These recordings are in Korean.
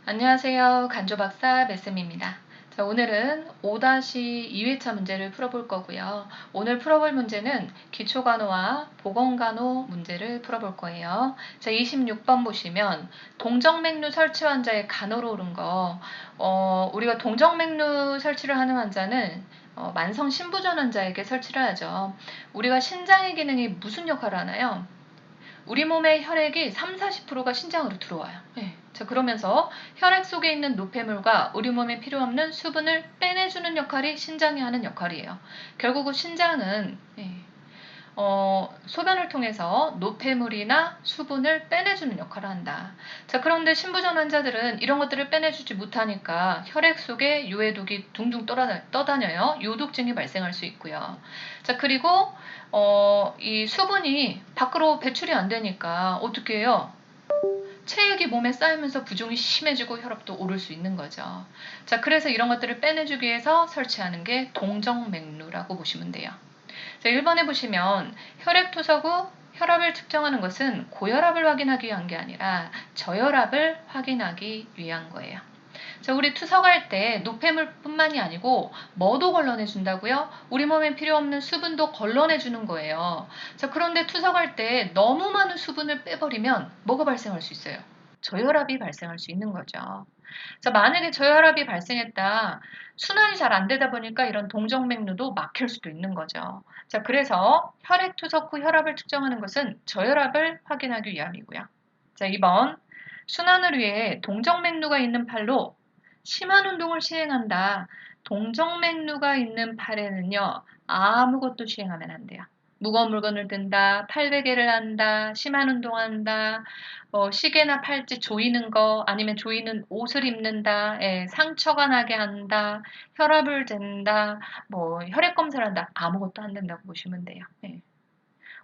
안녕하세요. 간조박사 메쌤입니다. 자, 오늘은 5-2회차 문제를 풀어볼 거고요. 오늘 풀어볼 문제는 기초간호와 보건간호 문제를 풀어볼 거예요. 자, 26번 보시면 동정맥류 설치 환자의 간호로 오른 거. 우리가 동정맥류 설치를 하는 환자는 만성 신부전 환자에게 설치를 하죠. 우리가 신장의 기능이 무슨 역할을 하나요? 우리 몸의 혈액이 30-40%가 신장으로 들어와요. 네. 자, 그러면서 혈액 속에 있는 노폐물과 우리 몸에 필요 없는 수분을 빼내주는 역할이 신장이 하는 역할이에요. 결국은 신장은 소변을 통해서 노폐물이나 수분을 빼내주는 역할을 한다. 자, 그런데 신부전 환자들은 이런 것들을 빼내주지 못하니까 혈액 속에 유해독이 둥둥 떠다녀요. 요독증이 발생할 수 있고요. 자, 그리고 이 수분이 밖으로 배출이 안 되니까 어떻게 해요? 체액이 몸에 쌓이면서 부종이 심해지고 혈압도 오를 수 있는 거죠. 자, 그래서 이런 것들을 빼내주기 위해서 설치하는 게 동정맥류라고 보시면 돼요. 자, 1번에 보시면 혈액투석 후 혈압을 측정하는 것은 고혈압을 확인하기 위한 게 아니라 저혈압을 확인하기 위한 거예요. 자, 우리 투석할 때 노폐물뿐만이 아니고 뭐도 걸러내준다고요? 우리 몸에 필요 없는 수분도 걸러내주는 거예요. 자, 그런데 투석할 때 너무 많은 수분을 빼버리면 뭐가 발생할 수 있어요? 저혈압이 발생할 수 있는 거죠. 자, 만약에 저혈압이 발생했다. 순환이 잘 안 되다 보니까 이런 동정맥류도 막힐 수도 있는 거죠. 자, 그래서 혈액 투석 후 혈압을 측정하는 것은 저혈압을 확인하기 위함이고요. 자, 2번. 순환을 위해 동정맥류가 있는 팔로 심한 운동을 시행한다. 동정맥류가 있는 팔에는요, 아무것도 시행하면 안 돼요. 무거운 물건을 든다, 팔베개를 한다, 심한 운동한다, 시계나 팔찌 조이는 거, 아니면 조이는 옷을 입는다, 상처가 나게 한다, 혈압을 잰다, 혈액 검사를 한다, 아무것도 안 된다고 보시면 돼요. 예.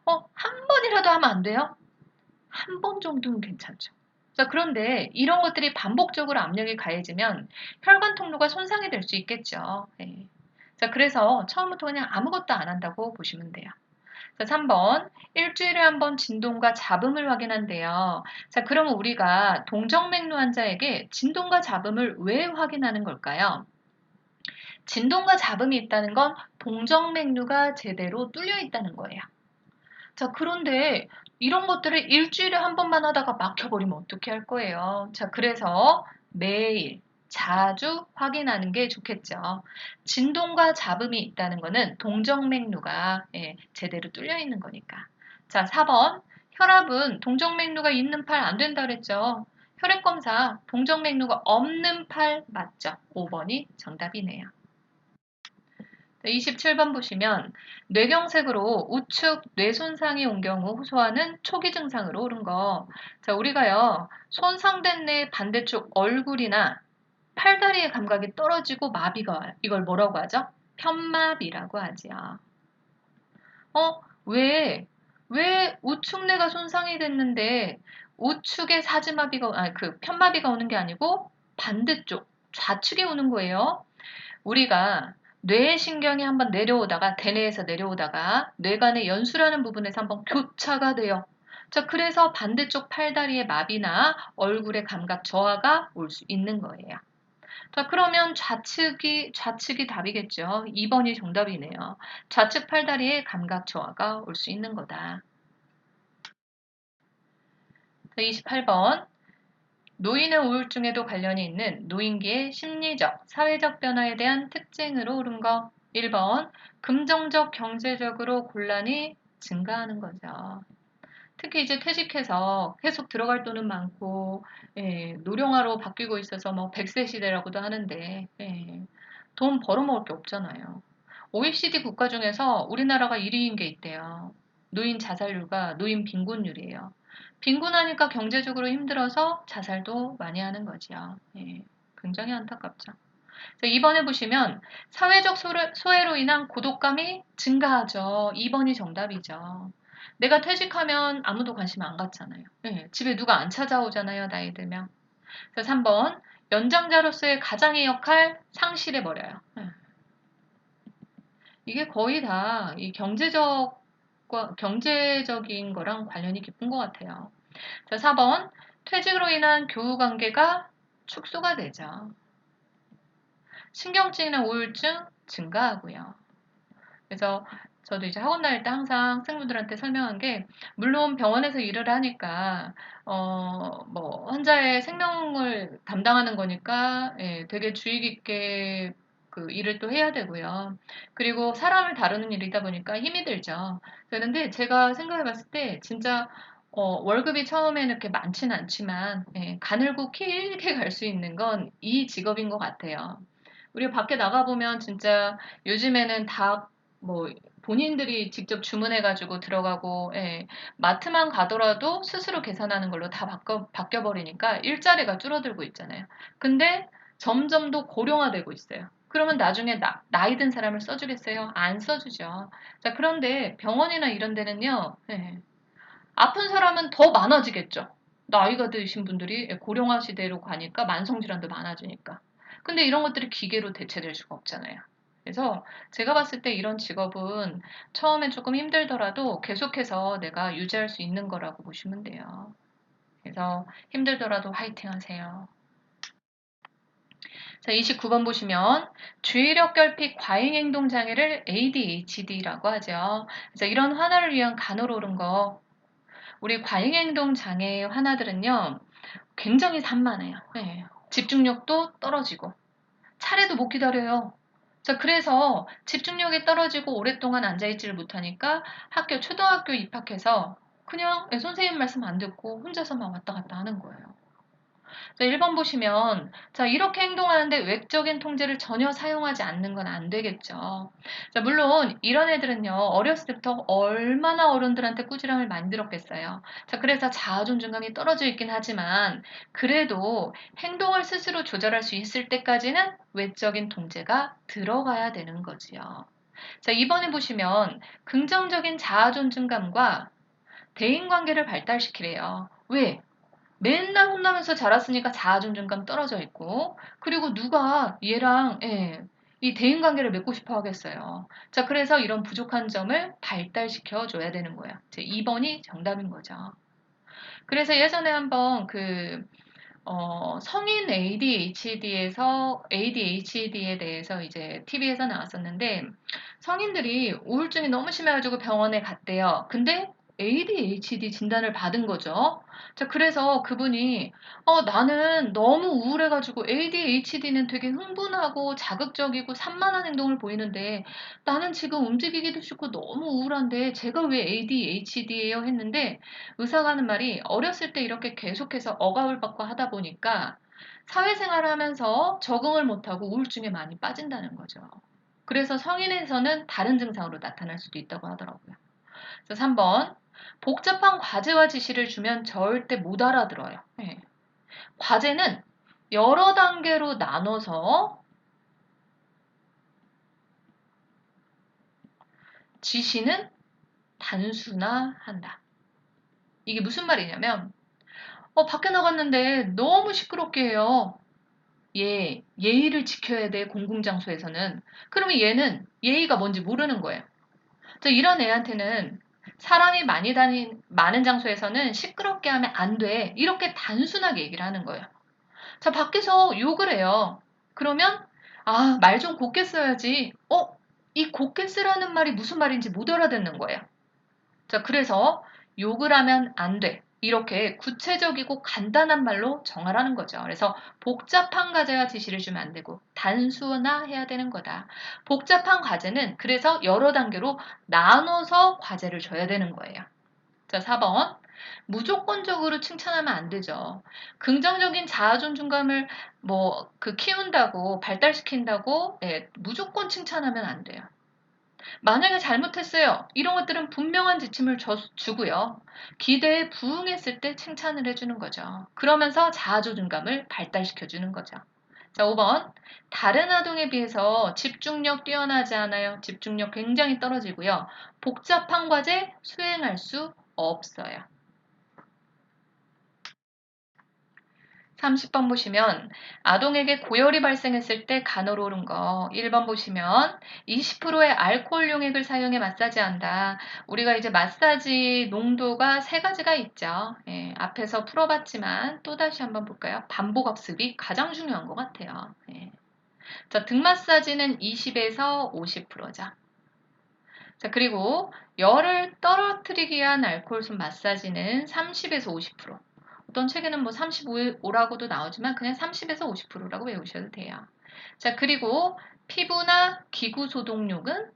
한 번이라도 하면 안 돼요? 한 번 정도는 괜찮죠. 자, 그런데 이런 것들이 반복적으로 압력이 가해지면 혈관 통로가 손상이 될 수 있겠죠. 예. 자, 그래서 처음부터 그냥 아무것도 안 한다고 보시면 돼요. 자, 3번. 일주일에 한 번 진동과 잡음을 확인한대요. 자, 그러면 우리가 동정맥류 환자에게 진동과 잡음을 왜 확인하는 걸까요? 진동과 잡음이 있다는 건 동정맥류가 제대로 뚫려 있다는 거예요. 자, 그런데 이런 것들을 일주일에 한 번만 하다가 막혀버리면 어떻게 할 거예요? 자, 그래서 매일 자주 확인하는 게 좋겠죠. 진동과 잡음이 있다는 거는 동정맥류가 제대로 뚫려 있는 거니까. 자, 4번. 혈압은 동정맥류가 있는 팔 안 된다 그랬죠. 혈액 검사 동정맥류가 없는 팔 맞죠? 5번이 정답이네요. 27번 보시면 뇌경색으로 우측 뇌 손상이 온 경우 호소하는 초기 증상으로 오른 거. 자, 우리가요, 손상된 뇌 반대쪽 얼굴이나 팔다리의 감각이 떨어지고 마비가 와요. 이걸 뭐라고 하죠? 편마비라고 하지요. 왜 우측 뇌가 손상이 됐는데 우측에 사지마비가, 편마비가 오는 게 아니고 반대쪽, 좌측에 오는 거예요. 우리가 뇌의 신경이 한번 내려오다가 대뇌에서 내려오다가 뇌간의 연수라는 부분에서 한번 교차가 돼요. 자, 그래서 반대쪽 팔다리의 마비나 얼굴의 감각 저하가 올 수 있는 거예요. 자, 그러면 좌측이 답이겠죠. 2번이 정답이네요. 좌측 팔다리의 감각 저하가 올 수 있는 거다. 28번. 노인의 우울증에도 관련이 있는 노인기의 심리적, 사회적 변화에 대한 특징으로 오른 거. 1번, 금전적, 경제적으로 곤란이 증가하는 거죠. 특히 이제 퇴직해서 계속 들어갈 돈은 많고, 노령화로 바뀌고 있어서 100세 시대라고도 하는데, 돈 벌어먹을 게 없잖아요. OECD 국가 중에서 우리나라가 1위인 게 있대요. 노인 자살률과 노인 빈곤율이에요. 빈곤하니까 경제적으로 힘들어서 자살도 많이 하는 거지요. 굉장히 안타깝죠. 자, 2번에 보시면 사회적 소외로 인한 고독감이 증가하죠. 2번이 정답이죠. 내가 퇴직하면 아무도 관심 안 갖잖아요. 집에 누가 안 찾아오잖아요. 나이 들면. 자, 3번 연장자로서의 가장의 역할 상실해버려요. 이게 거의 다 이 경제적인 거랑 관련이 깊은 것 같아요. 자, 4번 퇴직으로 인한 교우 관계가 축소가 되죠. 신경증이나 우울증 증가하고요. 그래서 저도 이제 학원 다닐 때 항상 학생분들한테 설명한 게, 물론 병원에서 일을 하니까 뭐 환자의 생명을 담당하는 거니까 예, 되게 주의 깊게 그 일을 또 해야 되고요. 그리고 사람을 다루는 일이다 보니까 힘이 들죠. 그런데 제가 생각해 봤을 때 진짜 월급이 처음에는 이렇게 많지는 않지만 예, 가늘고 길게 갈 수 있는 건 이 직업인 것 같아요. 우리가 밖에 나가보면 진짜 요즘에는 다 뭐 본인들이 직접 주문해가지고 들어가고, 예, 마트만 가더라도 스스로 계산하는 걸로 다 바뀌어버리니까 일자리가 줄어들고 있잖아요. 근데 점점 더 고령화되고 있어요. 그러면 나중에 나이 든 사람을 써주겠어요? 안 써주죠. 자, 그런데 병원이나 이런 데는요, 예, 아픈 사람은 더 많아지겠죠. 나이가 드신 분들이 고령화 시대로 가니까 만성질환도 많아지니까. 근데 이런 것들이 기계로 대체될 수가 없잖아요. 그래서 제가 봤을 때 이런 직업은 처음엔 조금 힘들더라도 계속해서 내가 유지할 수 있는 거라고 보시면 돼요. 그래서 힘들더라도 화이팅 하세요. 자, 29번 보시면 주의력 결핍 과잉행동 장애를 ADHD라고 하죠. 그래서 이런 환아를 위한 간호로 옳은 거, 우리 과잉행동 장애의 환아들은요, 굉장히 산만해요. 네. 집중력도 떨어지고, 차례도 못 기다려요. 자, 그래서 집중력이 떨어지고 오랫동안 앉아있지를 못하니까 초등학교 입학해서 그냥 선생님 말씀 안 듣고 혼자서만 왔다 갔다 하는 거예요. 자, 1번 보시면, 자, 이렇게 행동하는데 외적인 통제를 전혀 사용하지 않는 건 안 되겠죠. 자, 물론 이런 애들은요, 어렸을 때부터 얼마나 어른들한테 꾸지람을 많이 들었겠어요. 자, 그래서 자아 존중감이 떨어져 있긴 하지만, 그래도 행동을 스스로 조절할 수 있을 때까지는 외적인 통제가 들어가야 되는 거지요. 자, 2번에 보시면 긍정적인 자아 존중감과 대인관계를 발달시키래요. 왜? 맨날 혼나면서 자랐으니까 자아 존중감 떨어져 있고, 그리고 누가 얘랑 예, 이 대인 관계를 맺고 싶어 하겠어요. 자, 그래서 이런 부족한 점을 발달시켜 줘야 되는 거예요. 제 2번이 정답인 거죠. 그래서 예전에 한번 성인 ADHD에 대해서 이제 TV에서 나왔었는데, 성인들이 우울증이 너무 심해가지고 병원에 갔대요. 근데 ADHD 진단을 받은 거죠. 자, 그래서 그분이, 나는 너무 우울해가지고 ADHD는 되게 흥분하고 자극적이고 산만한 행동을 보이는데, 나는 지금 움직이기도 싫고 너무 우울한데, 제가 왜 ADHD예요? 했는데, 의사가 하는 말이, 어렸을 때 이렇게 계속해서 억압을 받고 하다 보니까 사회생활을 하면서 적응을 못하고 우울증에 많이 빠진다는 거죠. 그래서 성인에서는 다른 증상으로 나타날 수도 있다고 하더라고요. 그래서 3번, 복잡한 과제와 지시를 주면 절대 못 알아들어요. 네. 과제는 여러 단계로 나눠서, 지시는 단순화한다. 이게 무슨 말이냐면, 밖에 나갔는데 너무 시끄럽게 해요. 예의를 지켜야 돼, 공공장소에서는. 그러면 얘는 예의가 뭔지 모르는 거예요. 이런 애한테는 사람이 많은 장소에서는 시끄럽게 하면 안 돼. 이렇게 단순하게 얘기를 하는 거예요. 자, 밖에서 욕을 해요. 그러면, 말 좀 곱게 써야지. 이 곱게 쓰라는 말이 무슨 말인지 못 알아듣는 거예요. 자, 그래서 욕을 하면 안 돼. 이렇게 구체적이고 간단한 말로 정하라는 거죠. 그래서 복잡한 과제와 지시를 주면 안 되고 단순화해야 되는 거다. 복잡한 과제는 그래서 여러 단계로 나눠서 과제를 줘야 되는 거예요. 자, 4번. 무조건적으로 칭찬하면 안 되죠. 긍정적인 자아 존중감을 키운다고 발달시킨다고 무조건 칭찬하면 안 돼요. 만약에 잘못했어요. 이런 것들은 분명한 지침을 주고요. 기대에 부응했을 때 칭찬을 해주는 거죠. 그러면서 자아조준감을 발달시켜주는 거죠. 자, 5번. 다른 아동에 비해서 집중력 뛰어나지 않아요. 집중력 굉장히 떨어지고요. 복잡한 과제 수행할 수 없어요. 30번 보시면 아동에게 고열이 발생했을 때 간호로 오른 거. 1번 보시면 20%의 알코올 용액을 사용해 마사지한다. 우리가 이제 마사지 농도가 세 가지가 있죠. 예, 앞에서 풀어봤지만 또다시 한번 볼까요? 반복학습이 가장 중요한 것 같아요. 예. 자, 등 마사지는 20에서 50%죠. 자, 그리고 열을 떨어뜨리기 위한 알코올솜 마사지는 30에서 50%. 어떤 책에는 뭐 35라고도 나오지만 그냥 30에서 50%라고 외우셔도 돼요. 자, 그리고 피부나 기구 소독용은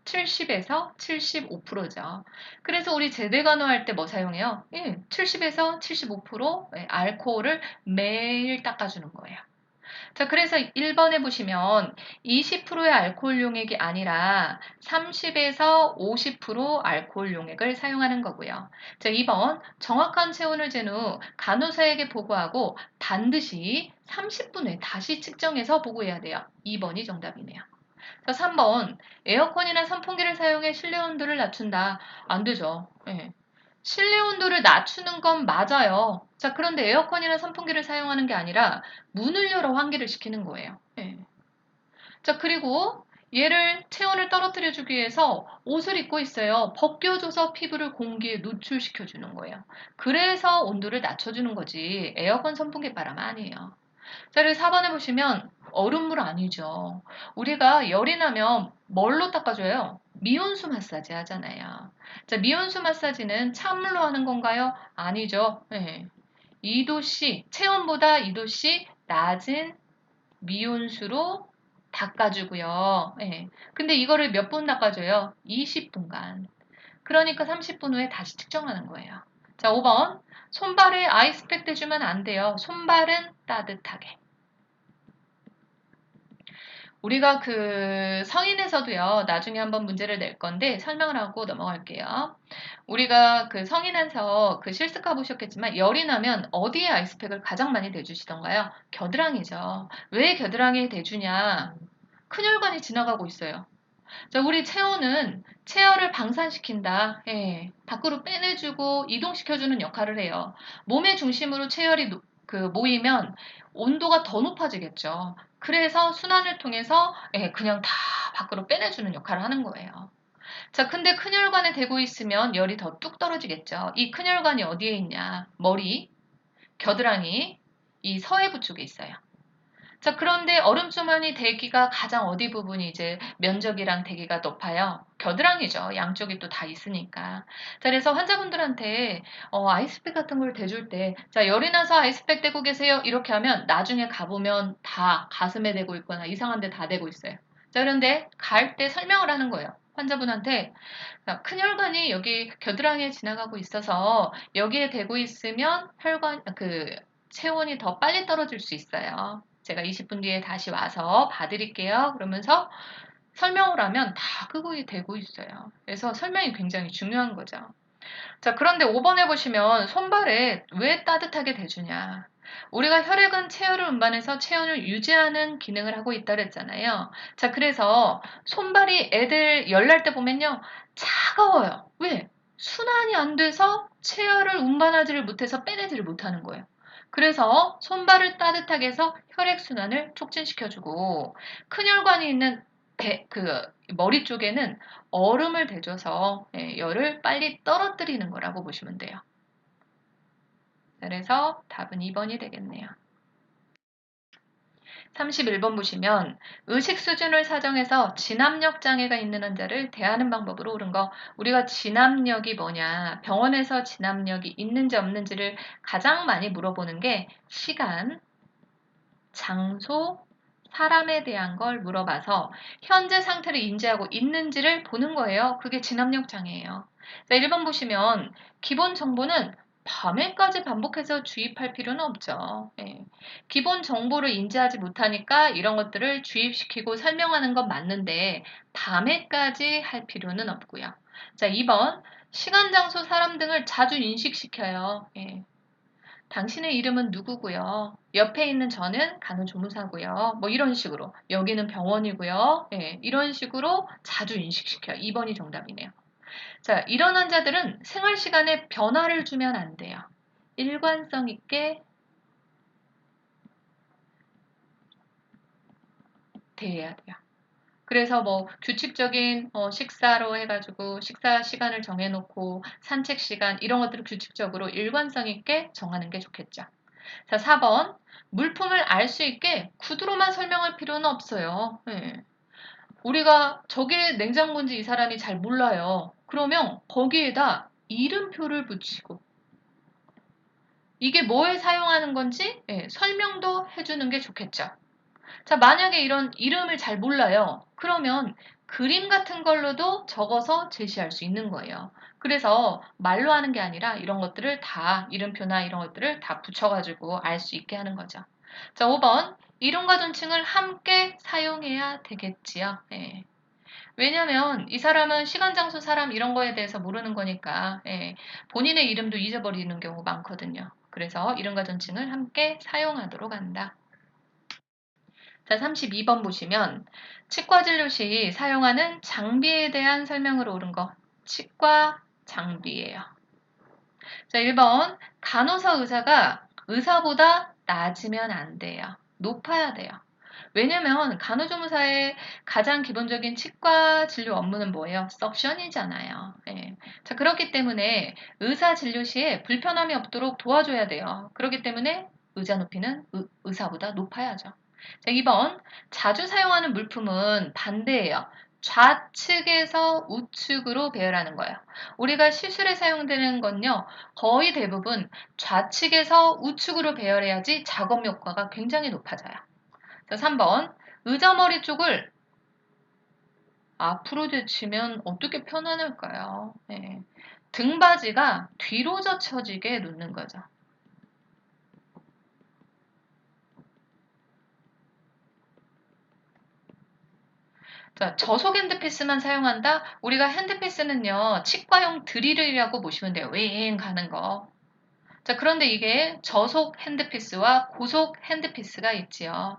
70에서 75%죠. 그래서 우리 제대 간호할 때 뭐 사용해요? 70에서 75% 알코올을 매일 닦아주는 거예요. 자, 그래서 1번에 보시면 20%의 알코올 용액이 아니라 30에서 50% 알코올 용액을 사용하는 거고요. 자, 2번 정확한 체온을 잰 후 간호사에게 보고하고 반드시 30분 후에 다시 측정해서 보고해야 돼요. 2번이 정답이네요. 자, 3번 에어컨이나 선풍기를 사용해 실내 온도를 낮춘다. 안 되죠. 예. 실내 온도를 낮추는 건 맞아요. 자, 그런데 에어컨이나 선풍기를 사용하는 게 아니라 문을 열어 환기를 시키는 거예요. 예. 자, 그리고 얘를 체온을 떨어뜨려 주기 위해서 옷을 입고 있어요. 벗겨줘서 피부를 공기에 노출시켜 주는 거예요. 그래서 온도를 낮춰주는 거지 에어컨 선풍기 바람 아니에요. 자, 그리고 4번에 보시면 얼음물 아니죠. 우리가 열이 나면 뭘로 닦아줘요? 미온수 마사지 하잖아요. 자, 미온수 마사지는 찬물로 하는 건가요? 아니죠. 네. 2도씨, 체온보다 2도씨 낮은 미온수로 닦아주고요. 네. 근데 이거를 몇 분 닦아줘요? 20분간. 그러니까 30분 후에 다시 측정하는 거예요. 자, 5번. 손발에 아이스팩 대주면 안 돼요. 손발은 따뜻하게. 우리가 그 성인에서도요, 나중에 한번 문제를 낼 건데 설명을 하고 넘어갈게요. 우리가 그 성인에서 그 실습가 보셨겠지만 열이 나면 어디에 아이스팩을 가장 많이 대주시던가요? 겨드랑이죠. 왜 겨드랑이에 대주냐? 큰혈관이 지나가고 있어요. 자, 우리 체온은 체열을 방산시킨다. 예, 밖으로 빼내주고 이동시켜주는 역할을 해요. 몸의 중심으로 체열이 모이면 온도가 더 높아지겠죠. 그래서 순환을 통해서 그냥 다 밖으로 빼내주는 역할을 하는 거예요. 자, 근데 큰혈관에 대고 있으면 열이 더 뚝 떨어지겠죠. 이 큰혈관이 어디에 있냐? 머리, 겨드랑이, 이 서해부 쪽에 있어요. 자, 그런데 얼음주머니 대기가 가장 어디 부분이 이제 면적이랑 대기가 높아요? 겨드랑이죠. 양쪽이 또 다 있으니까. 자, 그래서 환자분들한테 아이스팩 같은 걸 대줄 때, 자, 열이 나서 아이스팩 대고 계세요. 이렇게 하면 나중에 가보면 다 가슴에 대고 있거나 이상한 데 다 대고 있어요. 자, 그런데 갈 때 설명을 하는 거예요. 환자분한테 큰혈관이 여기 겨드랑이에 지나가고 있어서 여기에 대고 있으면 체온이 더 빨리 떨어질 수 있어요. 제가 20분 뒤에 다시 와서 봐드릴게요. 그러면서 설명을 하면 다 그거에 대고 있어요. 그래서 설명이 굉장히 중요한 거죠. 자, 그런데 5번에 보시면 손발에 왜 따뜻하게 대주냐. 우리가 혈액은 체열을 운반해서 체온을 유지하는 기능을 하고 있다 그랬잖아요. 자, 그래서 손발이 애들 열날 때 보면요. 차가워요. 왜? 순환이 안 돼서 체열을 운반하지를 못해서 빼내지를 못하는 거예요. 그래서 손발을 따뜻하게 해서 혈액순환을 촉진시켜주고 큰혈관이 있는 머리 쪽에는 얼음을 대줘서 열을 빨리 떨어뜨리는 거라고 보시면 돼요. 그래서 답은 2번이 되겠네요. 31번 보시면 의식 수준을 사정해서 진압력 장애가 있는 환자를 대하는 방법으로 옳은 거. 우리가 진압력이 뭐냐, 병원에서 진압력이 있는지 없는지를 가장 많이 물어보는 게 시간, 장소, 사람에 대한 걸 물어봐서 현재 상태를 인지하고 있는지를 보는 거예요. 그게 진압력 장애예요. 자, 1번 보시면 기본 정보는 밤에까지 반복해서 주입할 필요는 없죠. 예. 기본 정보를 인지하지 못하니까 이런 것들을 주입시키고 설명하는 건 맞는데 밤에까지 할 필요는 없고요. 자, 2번 시간, 장소, 사람 등을 자주 인식시켜요. 예. 당신의 이름은 누구고요. 옆에 있는 저는 간호조무사고요. 뭐 이런 식으로. 여기는 병원이고요. 예, 이런 식으로 자주 인식시켜요. 2번이 정답이네요. 자, 이런 환자들은 생활 시간에 변화를 주면 안 돼요. 일관성 있게 대해야 돼요. 그래서 뭐 규칙적인 식사로 해가지고 식사 시간을 정해놓고 산책 시간 이런 것들을 규칙적으로 일관성 있게 정하는 게 좋겠죠. 자, 4번. 물품을 알 수 있게 구두로만 설명할 필요는 없어요. 예. 우리가 저게 냉장고인지 이 사람이 잘 몰라요. 그러면 거기에다 이름표를 붙이고 이게 뭐에 사용하는 건지 설명도 해주는 게 좋겠죠. 자, 만약에 이런 이름을 잘 몰라요. 그러면 그림 같은 걸로도 적어서 제시할 수 있는 거예요. 그래서 말로 하는 게 아니라 이런 것들을 다 이름표나 이런 것들을 다 붙여가지고 알 수 있게 하는 거죠. 자, 5번. 이름과 존칭을 함께 사용해야 되겠지요. 예. 왜냐면 이 사람은 시간, 장소, 사람 이런 거에 대해서 모르는 거니까 본인의 이름도 잊어버리는 경우 많거든요. 그래서 이름과 존칭을 함께 사용하도록 한다. 자, 32번 보시면 치과 진료 시 사용하는 장비에 대한 설명으로 옳은 거 치과 장비예요. 자, 1번 간호사 의사가 의사보다 낮으면 안 돼요. 높아야 돼요. 왜냐면 간호조무사의 가장 기본적인 치과 진료 업무는 뭐예요? 석션이잖아요. 예. 자, 그렇기 때문에 의사 진료 시에 불편함이 없도록 도와줘야 돼요. 그렇기 때문에 의자 높이는 의사보다 높아야죠. 자, 2번 자주 사용하는 물품은 반대예요. 좌측에서 우측으로 배열하는 거예요. 우리가 시술에 사용되는 건요, 거의 대부분 좌측에서 우측으로 배열해야지 작업 효과가 굉장히 높아져요. 자, 3번. 의자 머리 쪽을 앞으로 제치면 어떻게 편안할까요? 네. 등받이가 뒤로 젖혀지게 놓는 거죠. 자, 저속 핸드피스만 사용한다? 우리가 핸드피스는요, 치과용 드릴이라고 보시면 돼요. 윙 가는 거. 자, 그런데 이게 저속 핸드피스와 고속 핸드피스가 있지요.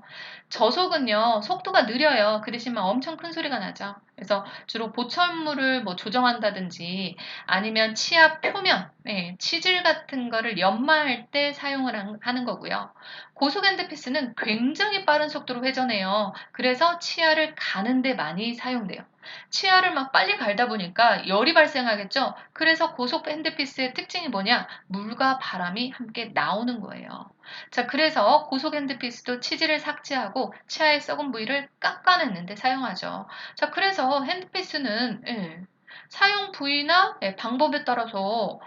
저속은요, 속도가 느려요. 그 대신 막 엄청 큰 소리가 나죠. 그래서 주로 보철물을 뭐 조정한다든지 아니면 치아 표면, 치질 같은 거를 연마할 때 사용을 하는 거고요. 고속 핸드피스는 굉장히 빠른 속도로 회전해요. 그래서 치아를 가는데 많이 사용돼요. 치아를 막 빨리 갈다 보니까 열이 발생하겠죠. 그래서 고속 핸드피스의 특징이 뭐냐? 물과 바람이 함께 나오는 거예요. 자, 그래서 고속 핸드피스도 치질을 삭제하고 치아의 썩은 부위를 깎아내는데 사용하죠. 자, 그래서 핸드피스는 사용 부위나 방법에 따라서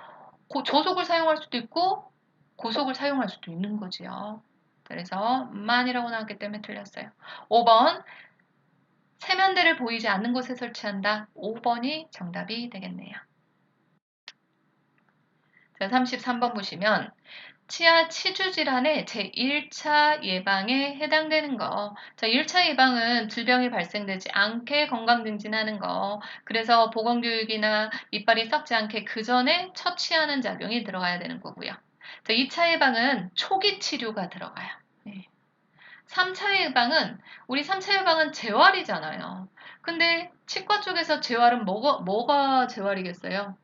저속을 사용할 수도 있고 고속을 사용할 수도 있는 거지요. 그래서 만이라고 나왔기 때문에 틀렸어요. 5번 세면대를 보이지 않는 곳에 설치한다. 5번이 정답이 되겠네요. 자, 33번 보시면 치아 치주 질환의 제1차 예방에 해당되는 거. 자, 1차 예방은 질병이 발생되지 않게 건강 증진하는 거. 그래서 보건교육이나 이빨이 썩지 않게 그 전에 처치하는 작용이 들어가야 되는 거고요. 자, 2차 예방은 초기 치료가 들어가요. 3차 예방은 우리 3차 예방은 재활이잖아요. 근데 치과 쪽에서 재활은 뭐가 재활이겠어요?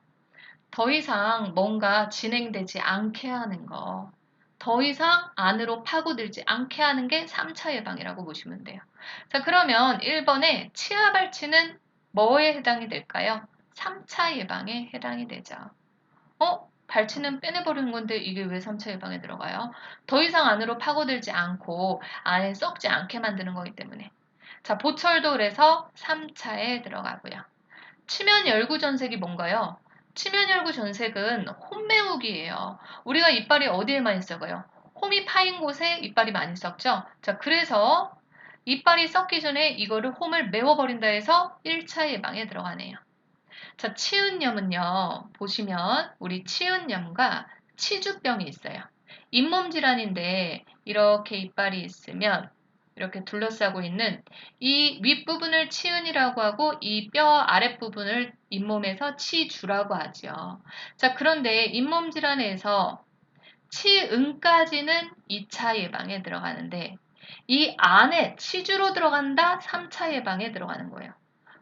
더 이상 뭔가 진행되지 않게 하는 거. 더 이상 안으로 파고들지 않게 하는 게 3차 예방이라고 보시면 돼요. 자, 그러면 1번에 치아 발치는 뭐에 해당이 될까요? 3차 예방에 해당이 되죠. 발치는 빼내버리는 건데 이게 왜 3차 예방에 들어가요? 더 이상 안으로 파고들지 않고 안에 썩지 않게 만드는 거기 때문에. 자, 보철도 그래서 3차에 들어가고요. 치면 열구 전색이 뭔가요? 치면 열구 전색은 홈 메우기예요. 우리가 이빨이 어디에 많이 썩어요? 홈이 파인 곳에 이빨이 많이 썩죠? 자, 그래서 이빨이 썩기 전에 이거를 홈을 메워버린다 해서 1차 예방에 들어가네요. 자, 치은염은요, 보시면 우리 치은염과 치주병이 있어요. 잇몸 질환인데 이렇게 이빨이 있으면 이렇게 둘러싸고 있는 이 윗부분을 치은이라고 하고 이 뼈 아랫부분을 잇몸에서 치주라고 하죠. 자, 그런데 잇몸 질환에서 치은까지는 2차 예방에 들어가는데 이 안에 치주로 들어간다 3차 예방에 들어가는 거예요.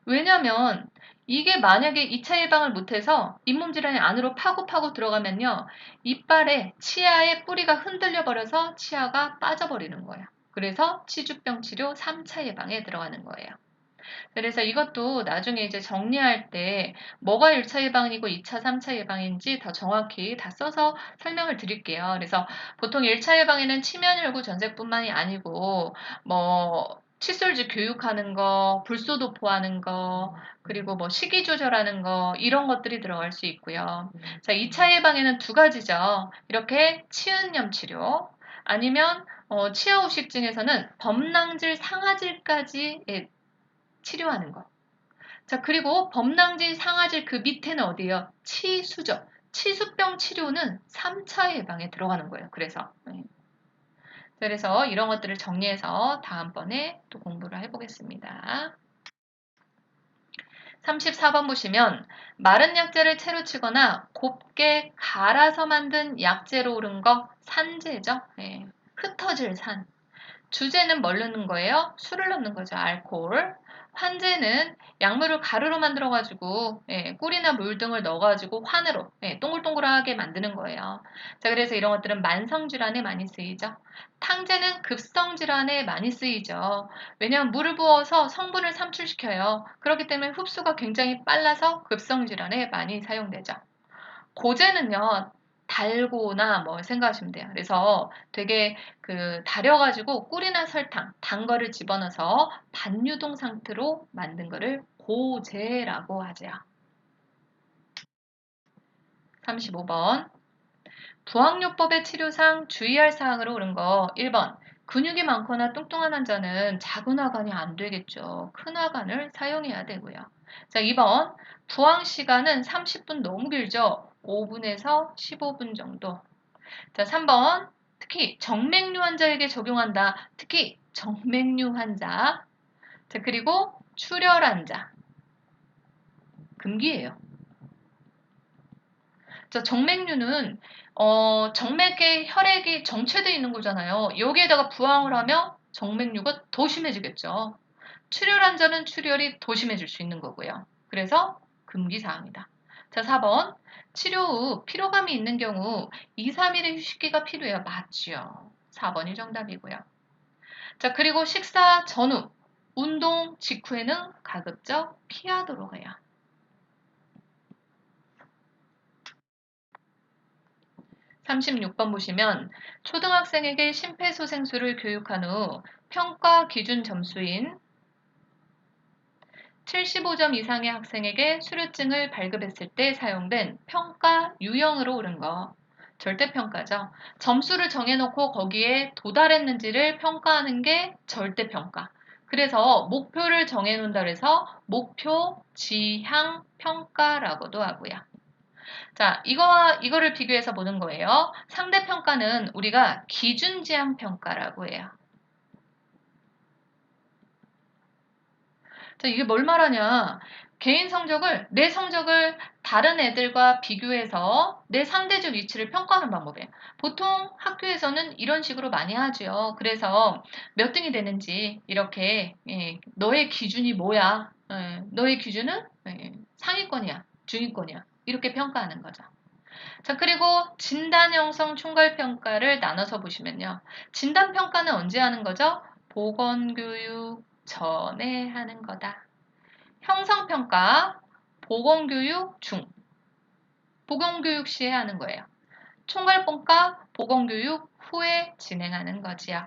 왜냐면 이게 만약에 2차 예방을 못해서 잇몸 질환이 안으로 파고 들어가면요. 이빨에 치아의 뿌리가 흔들려 버려서 치아가 빠져버리는 거예요. 그래서 치주병 치료 3차 예방에 들어가는 거예요. 그래서 이것도 나중에 이제 정리할 때 뭐가 1차 예방이고 2차, 3차 예방인지 더 정확히 다 써서 설명을 드릴게요. 그래서 보통 1차 예방에는 치면혈구 전색뿐만이 아니고 뭐 칫솔질 교육하는 거, 불소도포하는 거, 그리고 뭐 식이 조절하는 거 이런 것들이 들어갈 수 있고요. 자, 2차 예방에는 두 가지죠. 이렇게 치은염 치료 아니면 치아 후식증에서는 범낭질, 상아질까지 치료하는 거. 자, 그리고 범낭질, 상아질 그 밑에는 어디예요? 치수죠. 치수병 치료는 3차 예방에 들어가는 거예요. 그래서 이런 것들을 정리해서 다음번에 또 공부를 해보겠습니다. 34번 보시면 마른 약재를 채로 치거나 곱게 갈아서 만든 약재로 오른 거 산재죠. 흩어질 산. 주재는 뭘 넣는 거예요? 술을 넣는 거죠. 알코올. 환재는 약물을 가루로 만들어가지고 꿀이나 물 등을 넣어가지고 환으로 동글동글하게 만드는 거예요. 자, 그래서 이런 것들은 만성질환에 많이 쓰이죠. 탕제는 급성질환에 많이 쓰이죠. 왜냐하면 물을 부어서 성분을 삼출시켜요. 그렇기 때문에 흡수가 굉장히 빨라서 급성질환에 많이 사용되죠. 고제는요, 달고나 뭐 생각하시면 돼요. 그래서 되게 달여가지고 꿀이나 설탕, 단 거를 집어넣어서 반유동 상태로 만든 거를 고제라고 하죠. 35번. 부항요법의 치료상 주의할 사항으로 옳은 거 1번. 근육이 많거나 뚱뚱한 환자는 작은 화관이 안 되겠죠. 큰 화관을 사용해야 되고요. 자, 2번. 부항 시간은 30분 너무 길죠. 5분에서 15분 정도. 자, 3번. 특히 정맥류 환자에게 적용한다. 특히 정맥류 환자. 자, 그리고 출혈 환자. 금기예요. 자, 정맥류는 정맥에 혈액이 정체되어 있는 거잖아요. 여기에다가 부항을 하면 정맥류가 더 심해지겠죠. 출혈 환자는 출혈이 더 심해질 수 있는 거고요. 그래서 금기사항이다. 자, 4번. 치료 후 피로감이 있는 경우 2, 3일의 휴식기가 필요해요. 맞죠. 4번이 정답이고요. 자, 그리고 식사 전후, 운동 직후에는 가급적 피하도록 해요. 36번 보시면 초등학생에게 심폐소생술을 교육한 후 평가 기준 점수인 75점 이상의 학생에게 수료증을 발급했을 때 사용된 평가 유형으로 옳은 거. 절대평가죠. 점수를 정해놓고 거기에 도달했는지를 평가하는 게 절대평가. 그래서 목표를 정해놓는다 그래서 목표 지향 평가라고도 하고요. 자, 이거를 비교해서 보는 거예요. 상대평가는 우리가 기준지향 평가라고 해요. 자, 이게 뭘 말하냐? 내 성적을 다른 애들과 비교해서 내 상대적 위치를 평가하는 방법이에요. 보통 학교에서는 이런 식으로 많이 하죠. 그래서 몇 등이 되는지 이렇게 너의 기준이 뭐야? 너의 기준은 상위권이야, 중위권이야. 이렇게 평가하는 거죠. 자, 그리고 진단형성 총괄평가를 나눠서 보시면요. 진단평가는 언제 하는 거죠? 보건교육 전에 하는 거다. 형성평가, 보건교육 중, 보건교육 시에 하는 거예요. 총괄평가, 보건교육 후에 진행하는 거지요.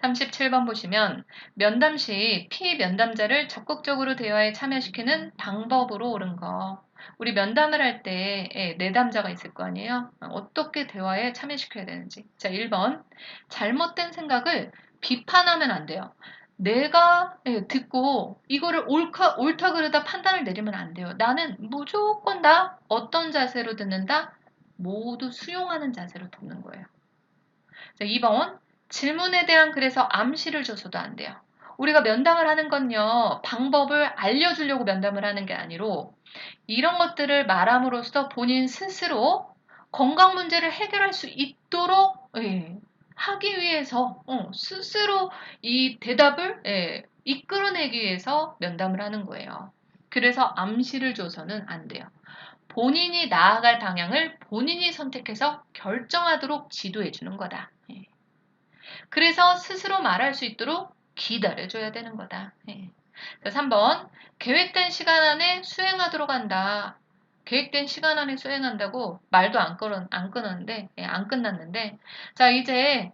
37번 보시면 면담 시 피면담자를 적극적으로 대화에 참여시키는 방법으로 옳은 거. 우리 면담을 할 때 내담자가 있을 거 아니에요? 어떻게 대화에 참여시켜야 되는지. 자, 1번. 잘못된 생각을 비판하면 안 돼요. 내가 듣고 이거를 옳다 그르다 판단을 내리면 안 돼요. 나는 무조건 다 어떤 자세로 듣는다? 모두 수용하는 자세로 듣는 거예요. 자, 2번. 질문에 대한 그래서 암시를 줘서도 안 돼요. 우리가 면담을 하는 건요, 방법을 알려주려고 면담을 하는 게 아니로 이런 것들을 말함으로써 본인 스스로 건강 문제를 해결할 수 있도록 하기 위해서 스스로 이 대답을 이끌어내기 위해서 면담을 하는 거예요. 그래서 암시를 줘서는 안 돼요. 본인이 나아갈 방향을 본인이 선택해서 결정하도록 지도해 주는 거다. 예. 그래서 스스로 말할 수 있도록 기다려줘야 되는 거다. 예. 3번, 계획된 시간 안에 수행하도록 한다. 계획된 시간 안에 수행한다고 말도 안 끊었는데, 안 끝났는데, 자, 이제,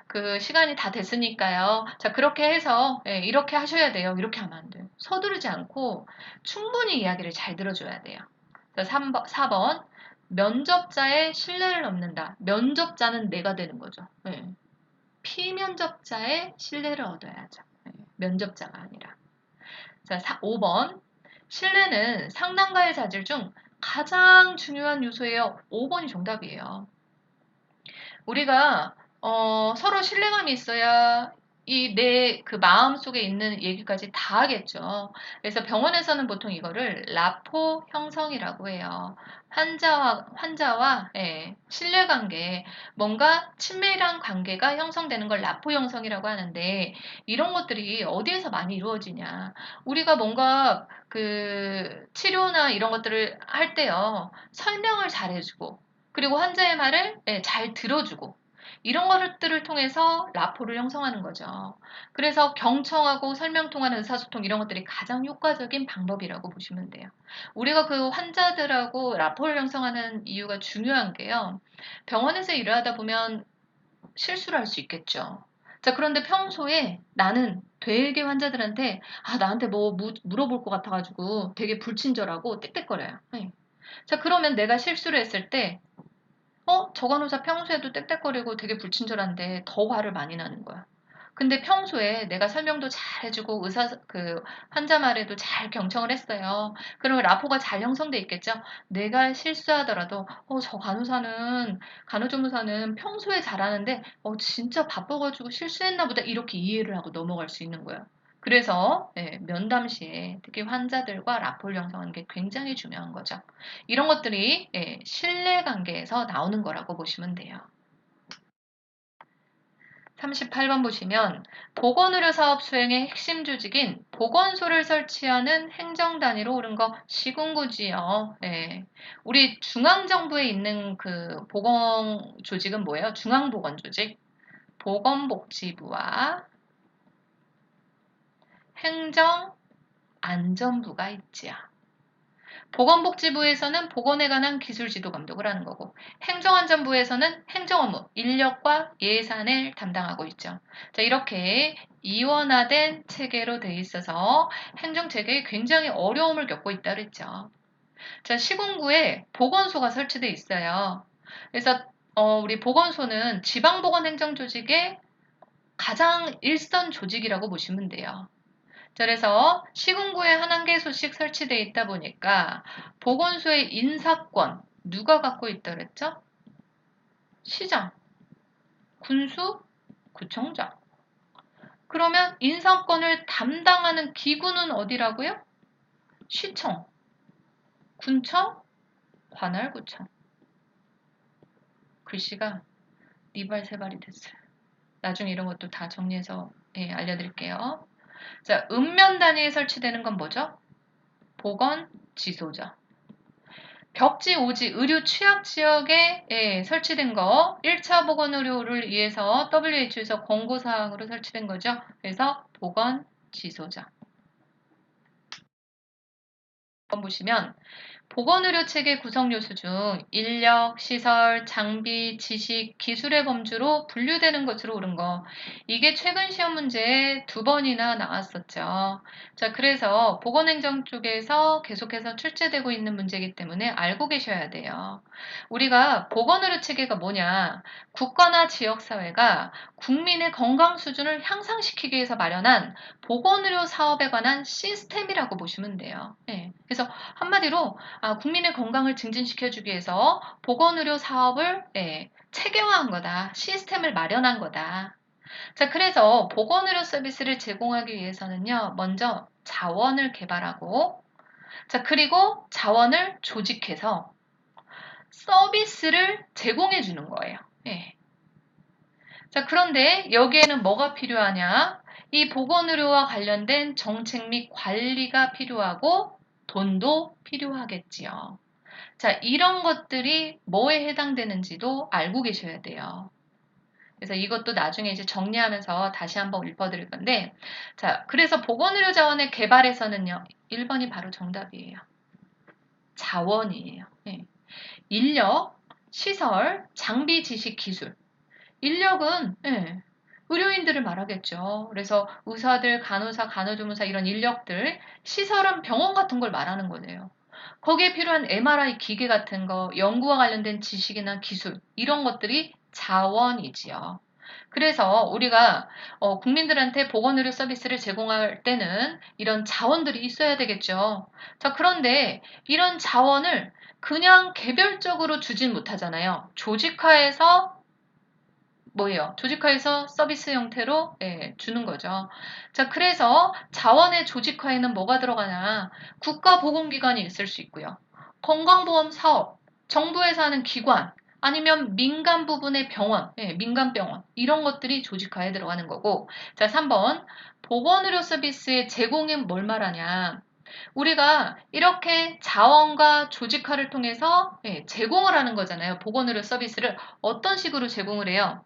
그 시간이 다 됐으니까요. 자, 그렇게 해서, 이렇게 하셔야 돼요. 이렇게 하면 안 돼요. 서두르지 않고 충분히 이야기를 잘 들어줘야 돼요. 자, 4번, 면접자의 신뢰를 얻는다. 면접자는 내가 되는 거죠. 피면접자의 신뢰를 얻어야죠. 면접자가 아니라. 자, 5번. 신뢰는 상담가의 자질 중 가장 중요한 요소예요. 5번이 정답이에요. 우리가 서로 신뢰감이 있어야 이 내 그 마음 속에 있는 얘기까지 다 하겠죠. 그래서 병원에서는 보통 이거를 라포 형성이라고 해요. 환자와 신뢰관계, 뭔가 친밀한 관계가 형성되는 걸 라포 형성이라고 하는데 이런 것들이 어디에서 많이 이루어지냐? 우리가 뭔가 그 치료나 이런 것들을 할 때요. 설명을 잘 해주고 그리고 환자의 말을 잘 들어주고 이런 것들을 통해서 라포를 형성하는 거죠. 그래서 경청하고 설명 통하는 의사소통 이런 것들이 가장 효과적인 방법이라고 보시면 돼요. 우리가 그 환자들하고 라포를 형성하는 이유가 중요한 게요. 병원에서 일을 하다 보면 실수를 할 수 있겠죠. 자, 그런데 평소에 나는 되게 환자들한테 나한테 뭐 물어볼 것 같아가지고 되게 불친절하고 떽떽거려요. 네. 자, 그러면 내가 실수를 했을 때 저 간호사 평소에도 떽떽거리고 되게 불친절한데 더 화를 많이 나는 거야. 근데 평소에 내가 설명도 잘 해주고 환자 말에도 잘 경청을 했어요. 그러면 라포가 잘 형성돼 있겠죠? 내가 실수하더라도, 저 간호조무사는 평소에 잘하는데, 진짜 바빠가지고 실수했나 보다. 이렇게 이해를 하고 넘어갈 수 있는 거예요. 그래서 면담 시에 특히 환자들과 라포를 형성하는 게 굉장히 중요한 거죠. 이런 것들이 신뢰관계에서 나오는 거라고 보시면 돼요. 38번 보시면 보건의료 사업 수행의 핵심 조직인 보건소를 설치하는 행정단위로 오른 거 시군구지요. 우리 중앙정부에 있는 그 보건 조직은 뭐예요? 중앙보건조직. 보건복지부와 행정안전부가 있지요. 보건복지부에서는 보건에 관한 기술 지도 감독을 하는 거고 행정안전부에서는 행정 업무, 인력과 예산을 담당하고 있죠. 자, 이렇게 이원화된 체계로 돼 있어서 행정 체계에 굉장히 어려움을 겪고 있다 그랬죠. 자, 시군구에 보건소가 설치돼 있어요. 그래서 우리 보건소는 지방보건행정조직의 가장 일선 조직이라고 보시면 돼요. 그래서 시군구에 한 개소씩 설치되어 있다 보니까 보건소의 인사권 누가 갖고 있다 그랬죠? 시장, 군수, 구청장. 그러면 인사권을 담당하는 기구는 어디라고요? 시청, 군청, 관할구청. 글씨가 니발세발이 됐어요. 나중에 이런 것도 다 정리해서 알려드릴게요. 자, 읍면 단위에 설치되는 건 뭐죠? 보건지소죠. 벽지, 오지, 의료 취약 지역에 설치된 거 1차 보건의료를 위해서 WHO에서 권고사항으로 설치된 거죠. 그래서 보건지소죠. 한번 보시면 보건의료 체계 구성 요소 중 인력, 시설, 장비, 지식, 기술의 범주로 분류되는 것으로 옳은 거. 이게 최근 시험 문제에 2번이나 나왔었죠. 자, 그래서 보건행정 쪽에서 계속해서 출제되고 있는 문제이기 때문에 알고 계셔야 돼요. 우리가 보건의료 체계가 뭐냐? 국가나 지역사회가 국민의 건강 수준을 향상시키기 위해서 마련한 보건의료 사업에 관한 시스템이라고 보시면 돼요. 그래서 한마디로 국민의 건강을 증진시켜주기 위해서 보건의료 사업을 체계화한 거다. 시스템을 마련한 거다. 자, 그래서 보건의료 서비스를 제공하기 위해서는요. 먼저 자원을 개발하고 자, 그리고 자원을 조직해서 서비스를 제공해 주는 거예요. 자, 그런데 여기에는 뭐가 필요하냐? 이 보건의료와 관련된 정책 및 관리가 필요하고 돈도 필요하겠지요. 자, 이런 것들이 뭐에 해당되는지도 알고 계셔야 돼요. 그래서 이것도 나중에 이제 정리하면서 다시 한번 읊어드릴 건데, 자, 그래서 보건의료 자원의 개발에서는요, 1번이 바로 정답이에요. 자원이에요. 네. 인력, 시설, 장비, 지식, 기술. 인력은 예, 의료인들을 말하겠죠. 그래서 의사들, 간호사, 간호조무사 이런 인력들, 시설은 병원 같은 걸 말하는 거네요. 거기에 필요한 MRI 기계 같은 거, 연구와 관련된 지식이나 기술 이런 것들이 자원이지요. 그래서 우리가 국민들한테 보건의료 서비스를 제공할 때는 이런 자원들이 있어야 되겠죠. 자, 그런데 이런 자원을 그냥 개별적으로 주진 못하잖아요. 조직화해서 뭐예요? 조직화해서 서비스 형태로 주는 거죠. 자, 그래서 자원의 조직화에는 뭐가 들어가냐? 국가보건기관이 있을 수 있고요. 건강보험 사업, 정부에서 하는 기관, 아니면 민간 부분의 병원, 민간병원 이런 것들이 조직화에 들어가는 거고. 자, 3번 보건의료 서비스의 제공은 뭘 말하냐? 우리가 이렇게 자원과 조직화를 통해서 제공을 하는 거잖아요. 보건의료 서비스를 어떤 식으로 제공을 해요?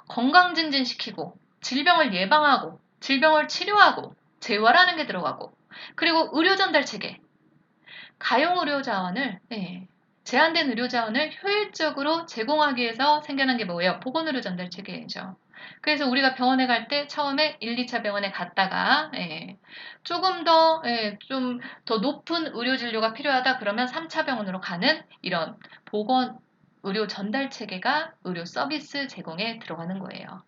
건강 증진시키고 질병을 예방하고 질병을 치료하고 재활하는 게 들어가고 그리고 의료 전달 체계 가용 의료 자원을 제한된 의료 자원을 효율적으로 제공하기 위해서 생겨난 게 뭐예요? 보건 의료 전달 체계죠. 그래서 우리가 병원에 갈 때 처음에 1, 2차 병원에 갔다가 조금 더 좀 더 높은 의료 진료가 필요하다 그러면 3차 병원으로 가는 이런 보건 의료 전달 체계가 의료 서비스 제공에 들어가는 거예요.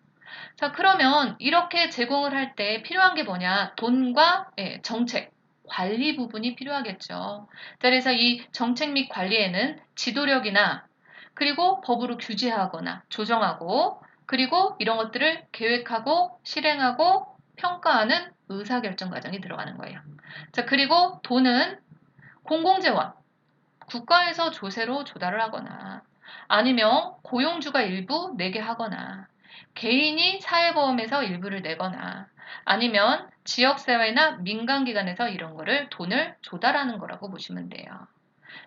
자, 그러면 이렇게 제공을 할 때 필요한 게 뭐냐? 돈과 정책, 관리 부분이 필요하겠죠. 자, 그래서 이 정책 및 관리에는 지도력이나 그리고 법으로 규제하거나 조정하고 그리고 이런 것들을 계획하고 실행하고 평가하는 의사결정 과정이 들어가는 거예요. 자, 그리고 돈은 공공재원, 국가에서 조세로 조달을 하거나 아니면 고용주가 일부 내게 하거나 개인이 사회보험에서 일부를 내거나 아니면 지역사회나 민간기관에서 이런 거를 돈을 조달하는 거라고 보시면 돼요.